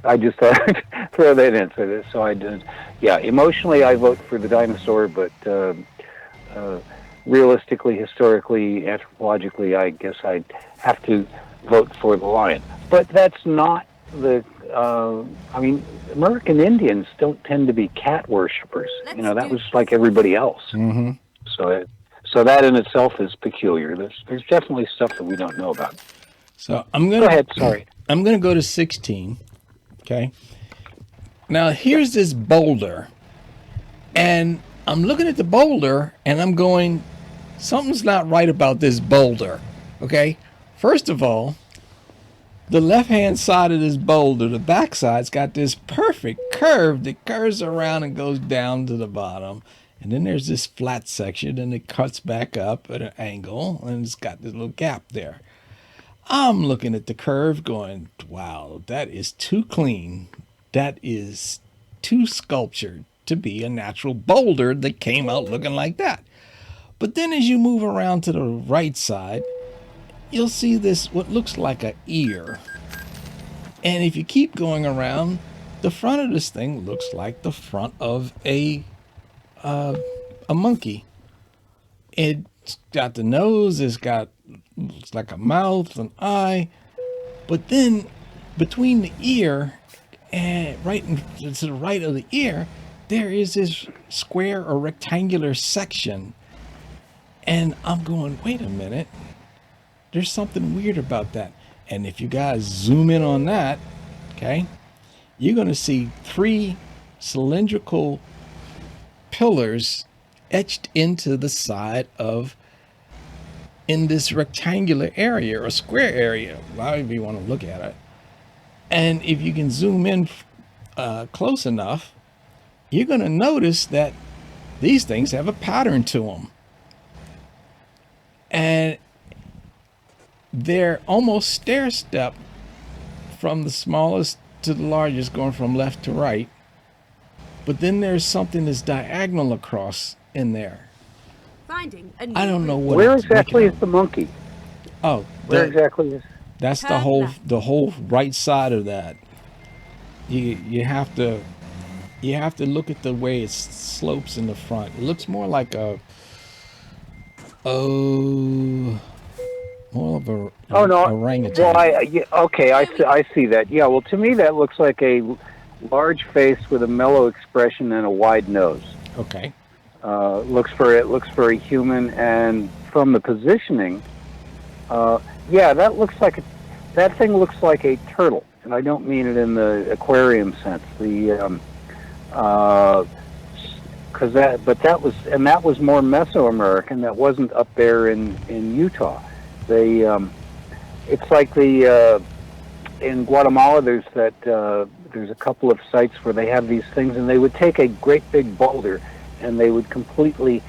[SPEAKER 7] I just thought I'd throw that in. So I did. Yeah, emotionally I vote for the dinosaur, but realistically, historically, anthropologically, I guess I'd have to vote for the lion. But that's not American Indians don't tend to be cat worshippers. That was like everybody else.
[SPEAKER 2] Mm-hmm.
[SPEAKER 7] So that in itself is peculiar. There's definitely stuff that we don't know about.
[SPEAKER 2] So go ahead. Sorry. I'm going to go to 16. Okay. Now here's this boulder, and I'm looking at the boulder, and I'm going, something's not right about this boulder. Okay. First of all, the left-hand side of this boulder, the back side's got this perfect curve that curves around and goes down to the bottom. And then there's this flat section, and it cuts back up at an angle, and it's got this little gap there. I'm looking at the curve going, wow, that is too clean. That is too sculptured to be a natural boulder that came out looking like that. But then as you move around to the right side, you'll see this, what looks like an ear. And if you keep going around, the front of this thing looks like the front of a monkey. It's got the nose, it's like a mouth, an eye, but then between the ear and to the right of the ear, there is this square or rectangular section, And I'm going, wait a minute. There's something weird about that. And if you guys zoom in on that, okay, you're going to see 3 cylindrical pillars etched into the side in this rectangular area or square area, however you want to look at it. And if you can zoom in close enough, you're going to notice that these things have a pattern to them. And they're almost stair-step from the smallest to the largest, going from left to right. But then there's something that's diagonal across in there.
[SPEAKER 5] Finding a new
[SPEAKER 2] I don't know what.
[SPEAKER 1] Where exactly is the monkey?
[SPEAKER 2] Oh,
[SPEAKER 1] Where exactly is?
[SPEAKER 2] that's the whole right side of that. You have to look at the way it slopes in the front. It looks more like more of a orangutan.
[SPEAKER 1] Well, okay, I see that. Yeah, well, to me that looks like a large face with a mellow expression and a wide nose.
[SPEAKER 2] Okay.
[SPEAKER 1] Looks very human, and from the positioning, that thing looks like a turtle, and I don't mean it in the aquarium sense. That was more Mesoamerican. That wasn't up there in Utah. It's like in Guatemala. There's a couple of sites where they have these things, and they would take a great big boulder, and they would completely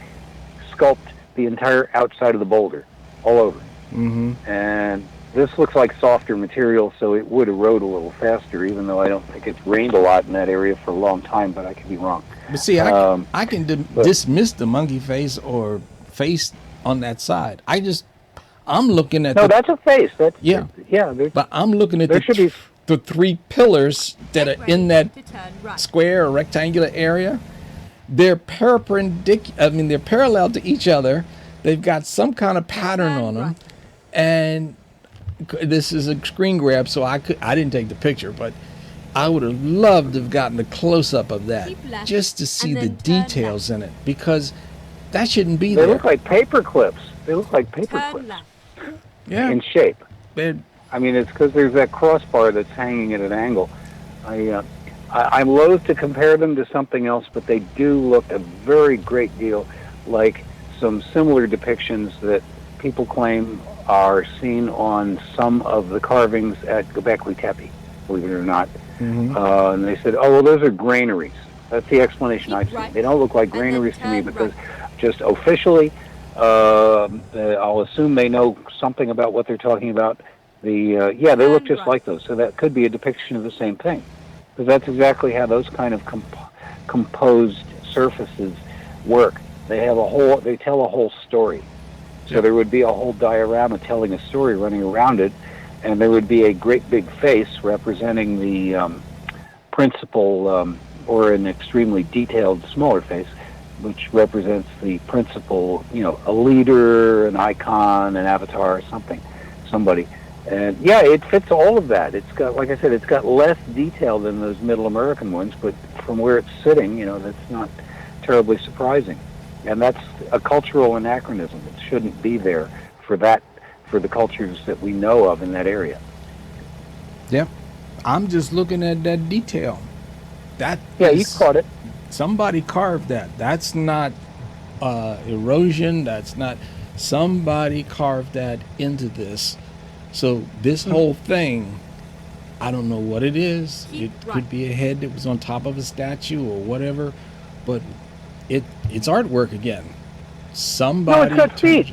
[SPEAKER 1] sculpt the entire outside of the boulder, all over.
[SPEAKER 2] Mm-hmm.
[SPEAKER 1] And this looks like softer material, so it would erode a little faster, even though I don't think it's rained a lot in that area for a long time, but I could be wrong.
[SPEAKER 2] But see, I can dismiss the monkey face or face on that side. I'm looking at
[SPEAKER 1] that's a face.
[SPEAKER 2] But I'm looking at the 3 pillars that are in that square or rectangular area. They're perpendicular. I mean, they're parallel to each other. They've got some kind of pattern on them, and this is a screen grab, so I didn't take the picture, but I would have loved to have gotten a close-up of that just to see the details in it, because that shouldn't be there.
[SPEAKER 1] They look like paper clips.
[SPEAKER 2] Yeah.
[SPEAKER 1] In shape. I mean, it's because there's that crossbar that's hanging at an angle. I'm loath to compare them to something else, but they do look a very great deal like some similar depictions that people claim are seen on some of the carvings at Göbekli Tepe, believe it or not.
[SPEAKER 2] Mm-hmm.
[SPEAKER 1] And they said, oh, well, those are granaries. That's the explanation I've seen. They don't look like granaries to me, because just officially, I'll assume they know something about what they're talking about. They look just like those. So that could be a depiction of the same thing, because that's exactly how those kind of composed surfaces work. They tell a whole story. So there would be a whole diorama telling a story running around it, and there would be a great big face representing the principal, or an extremely detailed smaller face, which represents the principal, a leader, an icon, an avatar, somebody. And yeah, it fits all of that. It's got, like I said, it's got less detail than those Middle American ones, but from where it's sitting, that's not terribly surprising. And that's a cultural anachronism. It shouldn't be there for the cultures that we know of in that area.
[SPEAKER 2] Yep. I'm just looking at that detail.
[SPEAKER 1] You caught it.
[SPEAKER 2] Somebody carved that. That's not erosion. That's not. Somebody carved that into this. So this whole thing, I don't know what it is. It could be a head that was on top of a statue or whatever, but it's artwork again. Somebody.
[SPEAKER 1] No, it's got feet.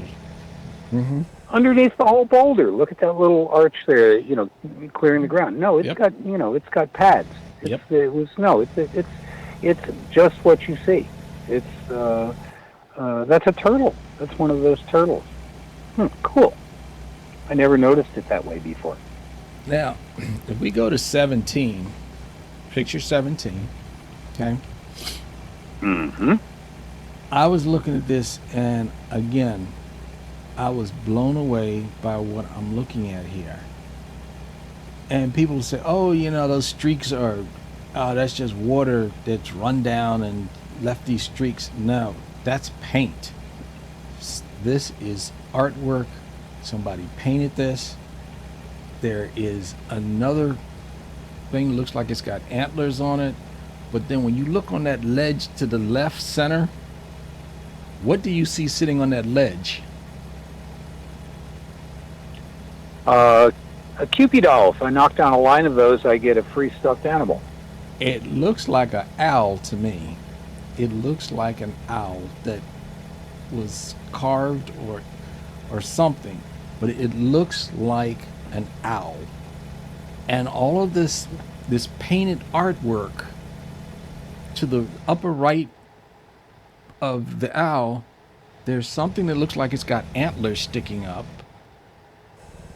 [SPEAKER 2] Mm-hmm.
[SPEAKER 1] Underneath the whole boulder. Look at that little arch there. Clearing the ground. No, it's got it's got pads. It's just what you see. It's that's a turtle. That's one of those turtles. Cool. I never noticed it that way before.
[SPEAKER 2] Now, if we go to 17, picture 17, okay?
[SPEAKER 1] Mm-hmm.
[SPEAKER 2] I was looking at this, and again, I was blown away by what I'm looking at here. And people say, oh, those streaks that's just water that's run down and left these streaks. No, that's paint. this is artwork. Somebody painted this. There is another thing that looks like it's got antlers on it. But then when you look on that ledge to the left center, what do you see sitting on that ledge?
[SPEAKER 1] A Kewpie doll. If I knock down a line of those, I get a free stuffed animal.
[SPEAKER 2] It looks like an owl to me. It looks like an owl that was carved or something, but it looks like an owl. And all of this painted artwork to the upper right of the owl, there's something that looks like it's got antlers sticking up.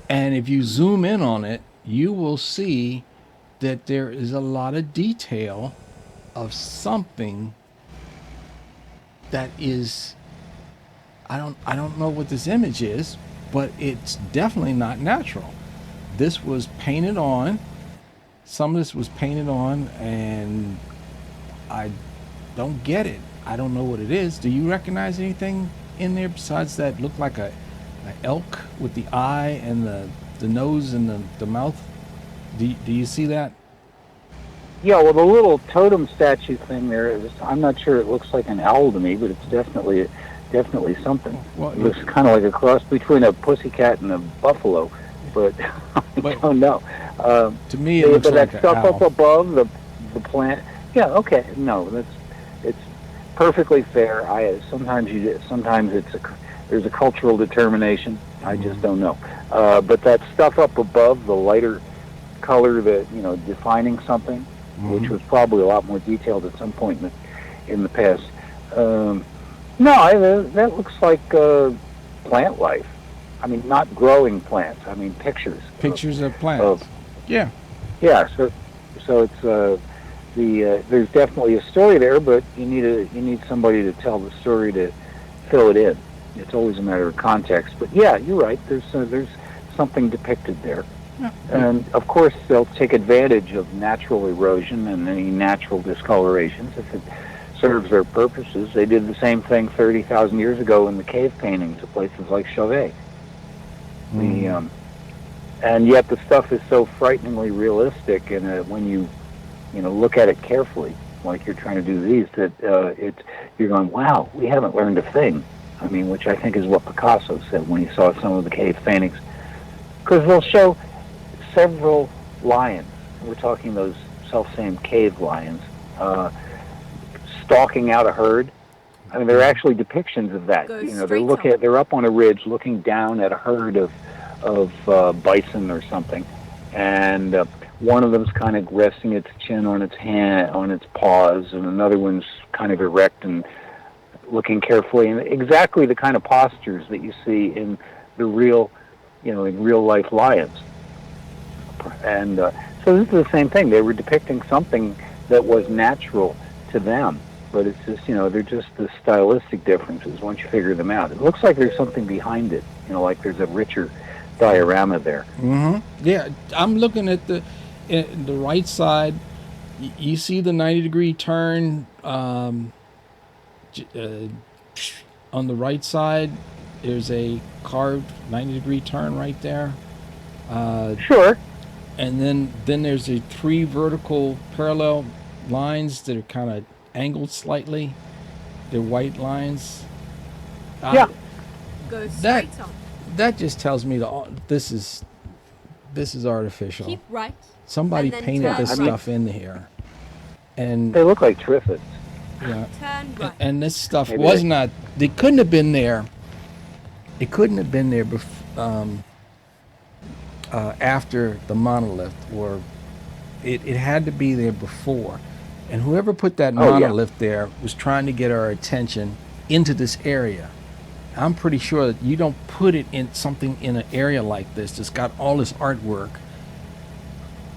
[SPEAKER 2] And if you zoom in on it, you will see that there is a lot of detail of something that is, I don't know what this image is, but it's definitely not natural. This was painted on. Some of this was painted on, and I don't get it. I don't know what it is. Do you recognize anything in there besides that look like a elk with the eye and the nose and the mouth? Do you see that?
[SPEAKER 1] Yeah, well, the little totem statue thing there is, I'm not sure it looks like an owl to me, but it's definitely something.
[SPEAKER 2] Well,
[SPEAKER 1] it looks kind of like a cross between a pussycat and a buffalo, but I don't know.
[SPEAKER 2] To me, it looks
[SPEAKER 1] but
[SPEAKER 2] like
[SPEAKER 1] that stuff
[SPEAKER 2] an owl.
[SPEAKER 1] up above the plant. Yeah, okay, no, it's perfectly fair. Sometimes there's a cultural determination. I just don't know. But that stuff up above, the lighter color, that defining something, which was probably a lot more detailed at some point in the past. That looks like plant life. I mean, not growing plants. I mean, pictures.
[SPEAKER 2] Pictures of plants. Yeah.
[SPEAKER 1] Yeah. So it's there's definitely a story there, but you need somebody to tell the story to fill it in. It's always a matter of context. But yeah, you're right. There's something depicted there.
[SPEAKER 2] Yeah.
[SPEAKER 1] And of course, they'll take advantage of natural erosion and any natural discolorations if it serves their purposes. They did the same thing 30,000 years ago in the cave paintings of places like Chauvet. And yet the stuff is so frighteningly realistic, and when you look at it carefully, like you're trying to do these, that you're going, wow, we haven't learned a thing. I mean, which I think is what Picasso said when he saw some of the cave paintings, because they'll show several lions. We're talking those self-same cave lions stalking out a herd. I mean, there are actually depictions of that. They're up on a ridge looking down at a herd of bison or something, and one of them's kind of resting its chin on its paws, and another one's kind of erect and looking carefully, and exactly the kind of postures that you see in the real life lions. And so this is the same thing. They were depicting something that was natural to them, but it's just, they're just the stylistic differences once you figure them out. It looks like there's something behind it, like there's a richer diorama there.
[SPEAKER 2] Mm-hmm. Yeah, I'm looking at the right side. You see the 90-degree turn on the right side. There's a carved 90-degree turn right there.
[SPEAKER 1] Sure.
[SPEAKER 2] And then there's 3 vertical parallel lines that are kind of angled slightly. They're white lines.
[SPEAKER 1] Yeah.
[SPEAKER 5] Go straight on.
[SPEAKER 2] That just tells me this is artificial.
[SPEAKER 5] Keep right.
[SPEAKER 2] Somebody
[SPEAKER 5] and then
[SPEAKER 2] painted
[SPEAKER 5] turn
[SPEAKER 2] this
[SPEAKER 5] right.
[SPEAKER 2] stuff in here, and
[SPEAKER 1] they look like triffids.
[SPEAKER 2] Yeah.
[SPEAKER 5] Turn right.
[SPEAKER 2] And this stuff
[SPEAKER 1] Maybe
[SPEAKER 2] was not. They couldn't have been there. It couldn't have been there after the monolith, or it had to be there before. And whoever put that monolith there was trying to get our attention into this area. I'm pretty sure that you don't put it in something in an area like this that's got all this artwork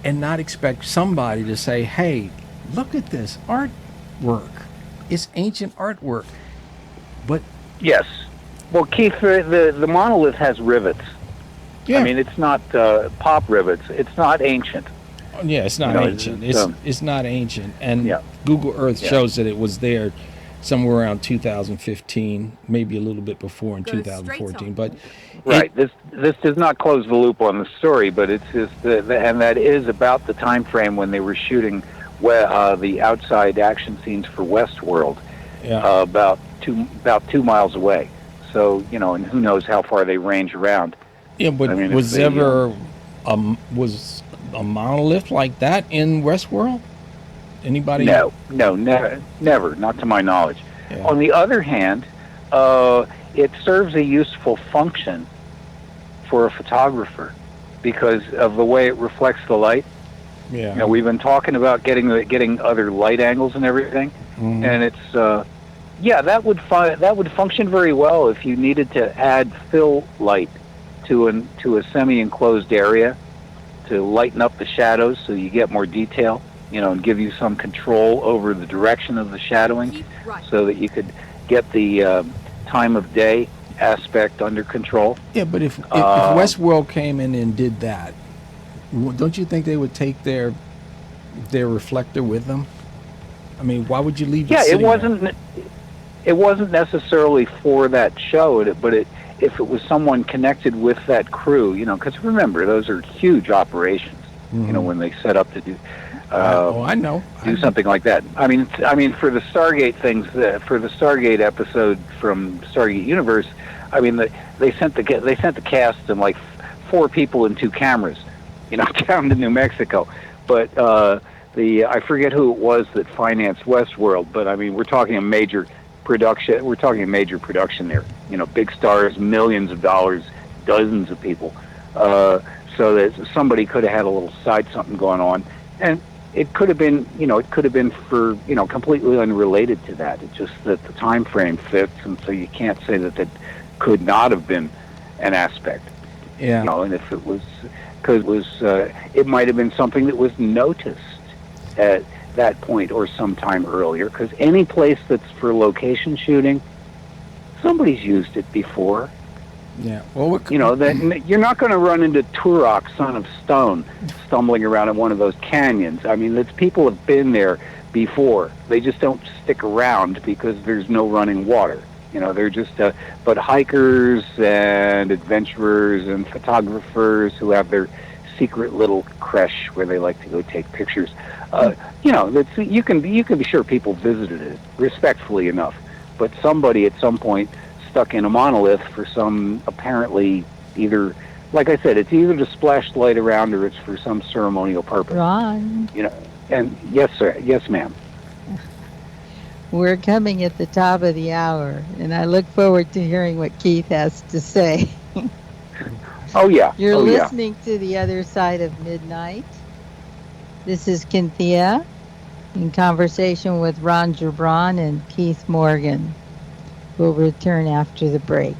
[SPEAKER 2] and not expect somebody to say, hey, look at this artwork. It's ancient artwork. But
[SPEAKER 1] yes. Well, Keith, the monolith has rivets.
[SPEAKER 2] yeah.
[SPEAKER 1] I mean, it's not pop rivets. It's not ancient.
[SPEAKER 2] Yeah, it's not ancient. It's not ancient. And Google Earth shows that it was there somewhere around 2015, maybe a little bit before in 2014. But
[SPEAKER 1] right, this does not close the loop on the story, but it's just and that is about the time frame when they were shooting the outside action scenes for Westworld, about 2 miles away. So and who knows how far they range around.
[SPEAKER 2] Yeah, but was a monolith like that in Westworld? Anybody?
[SPEAKER 1] No, never, not to my knowledge. Yeah. On the other hand, it serves a useful function for a photographer because of the way it reflects the light.
[SPEAKER 2] Yeah.
[SPEAKER 1] We've been talking about getting other light angles and everything, and it's that would function very well if you needed to add fill light to a semi-enclosed area to lighten up the shadows so you get more detail. And give you some control over the direction of the shadowing, so that you could get the time of day aspect under control.
[SPEAKER 2] Yeah, but if Westworld came in and did that, don't you think they would take their reflector with them? I mean, why would you leave it sitting there?
[SPEAKER 1] It wasn't necessarily for that show, but if it was someone connected with that crew, because remember, those are huge operations, when they set up to do...
[SPEAKER 2] I know.
[SPEAKER 1] Do something like that. I mean, for the Stargate things, for the Stargate episode from Stargate Universe, I mean, they sent the cast and like 4 people and 2 cameras, down to New Mexico. But I forget who it was that financed Westworld, but I mean, we're talking a major production. We're talking a major production there. Big stars, millions of dollars, dozens of people. So that somebody could have had a little side something going on, and it could have been, for, completely unrelated to that. It's just that the time frame fits, and so you can't say that could not have been an aspect.
[SPEAKER 2] Yeah.
[SPEAKER 1] And if it was, because it might have been something that was noticed at that point or sometime earlier, because any place that's for location shooting, somebody's used it before.
[SPEAKER 2] Yeah. Well,
[SPEAKER 1] that you're not going to run into Turok, son of Stone, stumbling around in one of those canyons. I mean, people have been there before. They just don't stick around because there's no running water. They're just but hikers and adventurers and photographers who have their secret little creche where they like to go take pictures. You can be sure people visited it respectfully enough, but somebody at some point stuck in a monolith for some apparently either, like I said, it's either to splash light around or it's for some ceremonial purpose.
[SPEAKER 3] Ron.
[SPEAKER 1] And yes, sir. Yes, ma'am.
[SPEAKER 3] We're coming at the top of the hour, and I look forward to hearing what Keith has to say.
[SPEAKER 1] Oh, yeah.
[SPEAKER 3] You're listening to The Other Side of Midnight. This is Cynthia in conversation with Ron Gibran and Keith Morgan. We'll return after the break.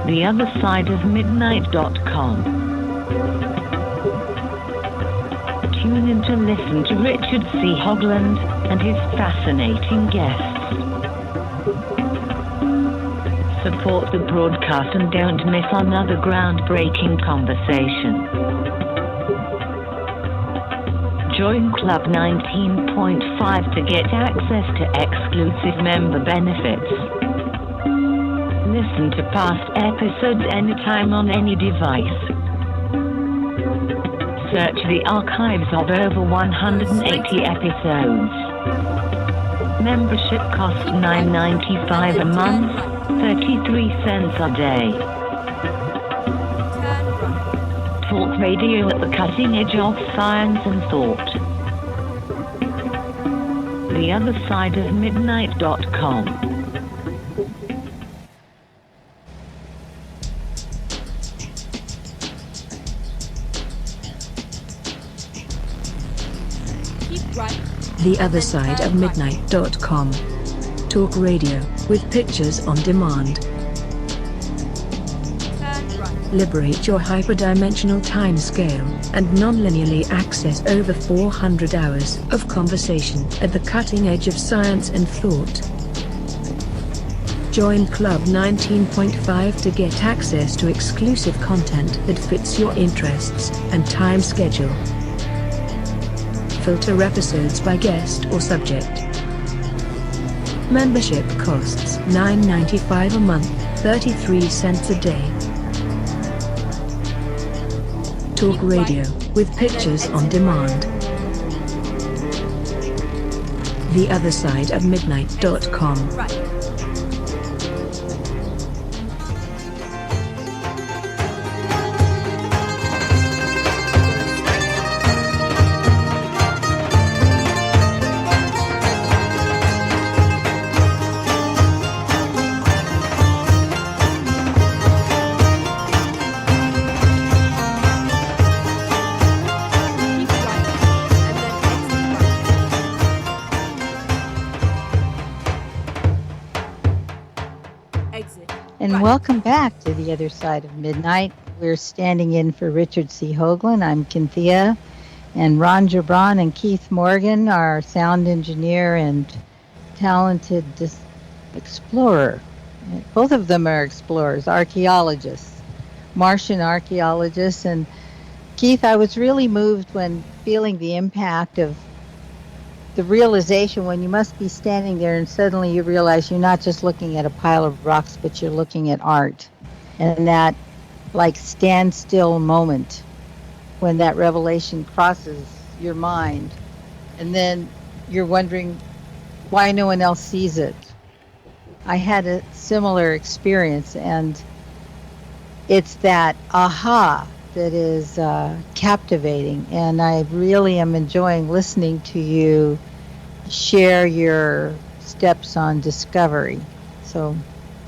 [SPEAKER 8] TheOtherSideOfMidnight.com. Tune in to listen to Richard C. Hoagland and his fascinating guests. Support the broadcast and don't miss another groundbreaking conversation. Join Club 19.5 to get access to exclusive member benefits. Listen to past episodes anytime on any device. Search the archives of over 180 episodes. Membership costs $9.95 a month, 33 cents a day. Talk radio at the cutting edge of science and thought. TheOtherSideOfMidnight.com.
[SPEAKER 9] TheOtherSideOfMidnight.com. Talk radio with pictures on demand. Liberate your hyperdimensional time scale and non-linearly access over 400 hours of conversation at the cutting edge of science and thought. Join Club 19.5 to get access to exclusive content that fits your interests and time schedule. Filter episodes by guest or subject. Membership costs $9.95 a month, 33 cents a day. Talk radio with pictures on demand. TheOtherSideOfMidnight.com.
[SPEAKER 3] And welcome back to The Other Side of Midnight. We're standing in for Richard C. Hoagland. I'm Cynthia, and Ron Gibran and Keith Morgan, our sound engineer and talented explorer. Both of them are explorers, archaeologists, Martian archaeologists. And Keith, I was really moved when feeling the impact of the realization when you must be standing there and suddenly you realize you're not just looking at a pile of rocks, but you're looking at art. And that like standstill moment when that revelation crosses your mind. And then you're wondering why no one else sees it. I had a similar experience, and it's that aha that is captivating, and I really am enjoying listening to you share your steps on discovery. So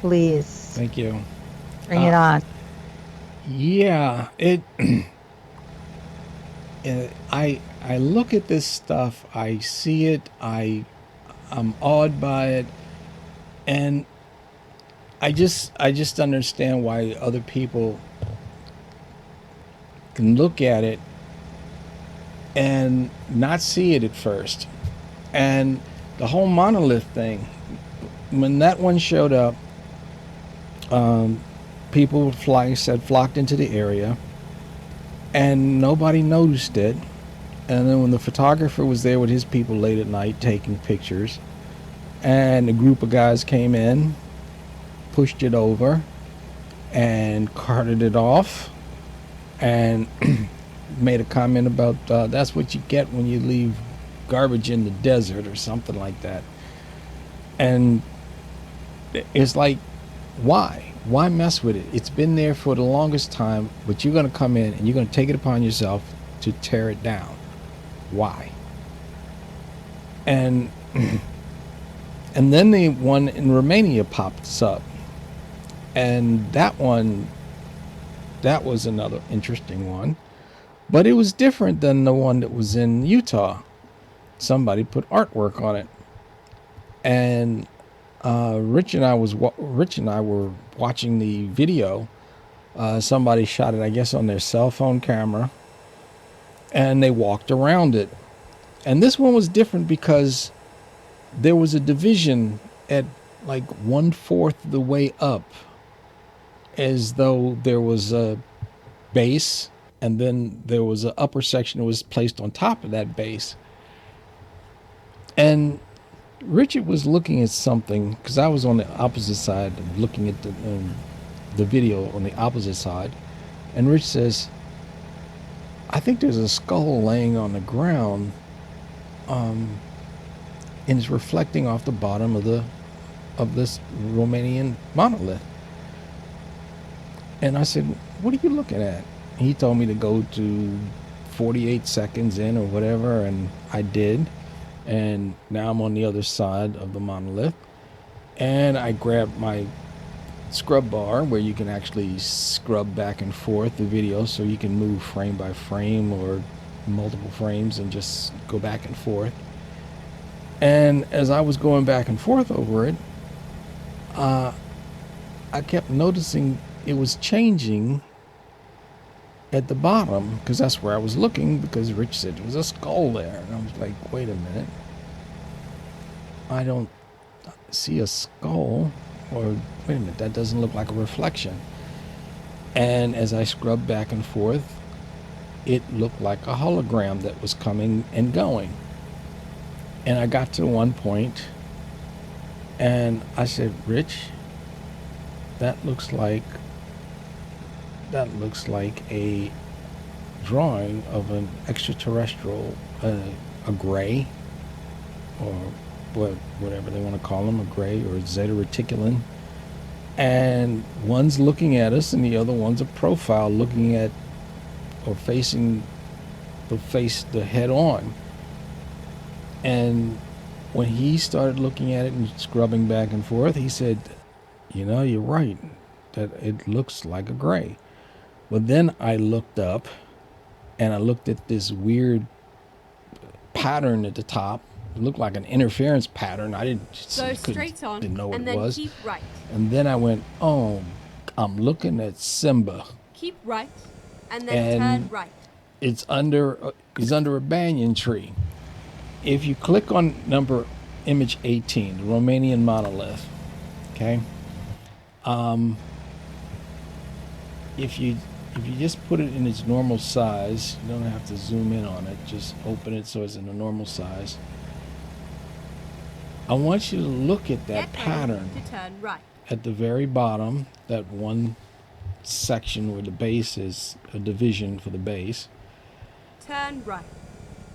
[SPEAKER 3] please.
[SPEAKER 2] Thank you.
[SPEAKER 3] Bring it on.
[SPEAKER 2] Yeah, I look at this stuff, I see it, I'm awed by it, and I just understand why other people can look at it and not see it at first. And the whole monolith thing, when that one showed up, people flocked into the area, and nobody noticed it. And then when the photographer was there with his people late at night taking pictures, and a group of guys came in, pushed it over, and carted it off, and made a comment about that's what you get when you leave garbage in the desert or something like that. And it's like, why mess with it? It's been there for the longest time, but you're going to come in and you're going to take it upon yourself to tear it down. Why? And and then the one in Romania pops up, and that was another interesting one, but it was different than the one that was in Utah. Somebody put artwork on it, and Rich and I were watching the video. Somebody shot it, I guess, on their cell phone camera, and they walked around it. And this one was different because there was a division at like 1/4 the way up, as though there was a base, and then there was an upper section that was placed on top of that base. And Richard was looking at something, because I was on the opposite side, looking at the video on the opposite side, and Rich says, I think there's a skull laying on the ground, and it's reflecting off the bottom of this Romanian monolith. And I said, what are you looking at? He told me to go to 48 seconds in or whatever, and I did. And now I'm on the other side of the monolith, and I grabbed my scrub bar where you can actually scrub back and forth the video, so you can move frame by frame or multiple frames and just go back and forth. And as I was going back and forth over it, I kept noticing it was changing at the bottom, because that's where I was looking, because Rich said there was a skull there, and I was like, wait a minute, I don't see a skull, or wait a minute, that doesn't look like a reflection. And as I scrubbed back and forth, it looked like a hologram that was coming and going. And I got to one point, and I said, Rich, that looks like a drawing of an extraterrestrial, a gray, or whatever they want to call them, a gray or Zeta Reticulum. And one's looking at us, and the other one's a profile looking at, or facing the head on. And when he started looking at it and scrubbing back and forth, he said, you know, you're right, that it looks like a gray. But then I looked up, and I looked at this weird pattern at the top. It looked like an interference pattern. I didn't know what it was.
[SPEAKER 5] Keep right.
[SPEAKER 2] And then I went, oh, I'm looking at Simba.
[SPEAKER 5] Keep right, and then turn right.
[SPEAKER 2] It's under a banyan tree. If you click on image 18, the Romanian monolith, okay? If you just put it in its normal size, you don't have to zoom in on it, just open it so it's in a normal size. I want you to look at that pattern
[SPEAKER 5] to turn right.
[SPEAKER 2] At the very bottom, that one section where the base is a division for the base.
[SPEAKER 5] Turn right.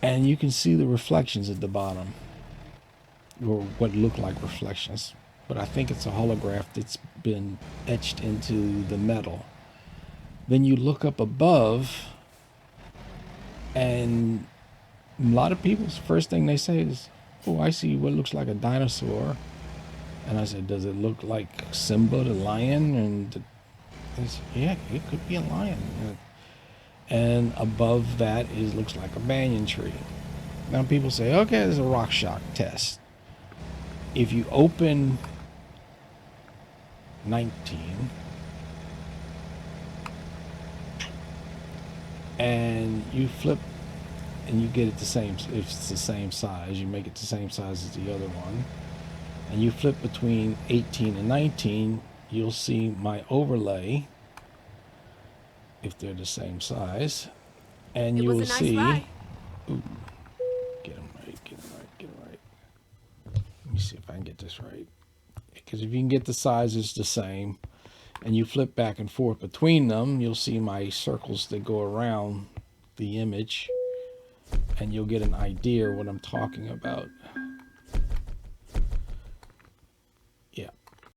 [SPEAKER 2] And you can see the reflections at the bottom, or what look like reflections, but I think it's a holograph that's been etched into the metal. Then you look up above, and a lot of people's first thing they say is, oh, I see what looks like a dinosaur. And I said, does it look like Simba the lion? And they said, yeah, it could be a lion. And above that looks like a banyan tree. Now people say, okay, there's a rock shock test. If you open 19 and you flip, and you get it the same, if it's the same size, you make it the same size as the other one, and you flip between 18 and 19, you'll see my overlay, if they're the same size, and you will see, ooh, get them right. Let me see if I can get this right, because if you can get the sizes the same, and you flip back and forth between them, you'll see my circles that go around the image, and you'll get an idea of what I'm talking about.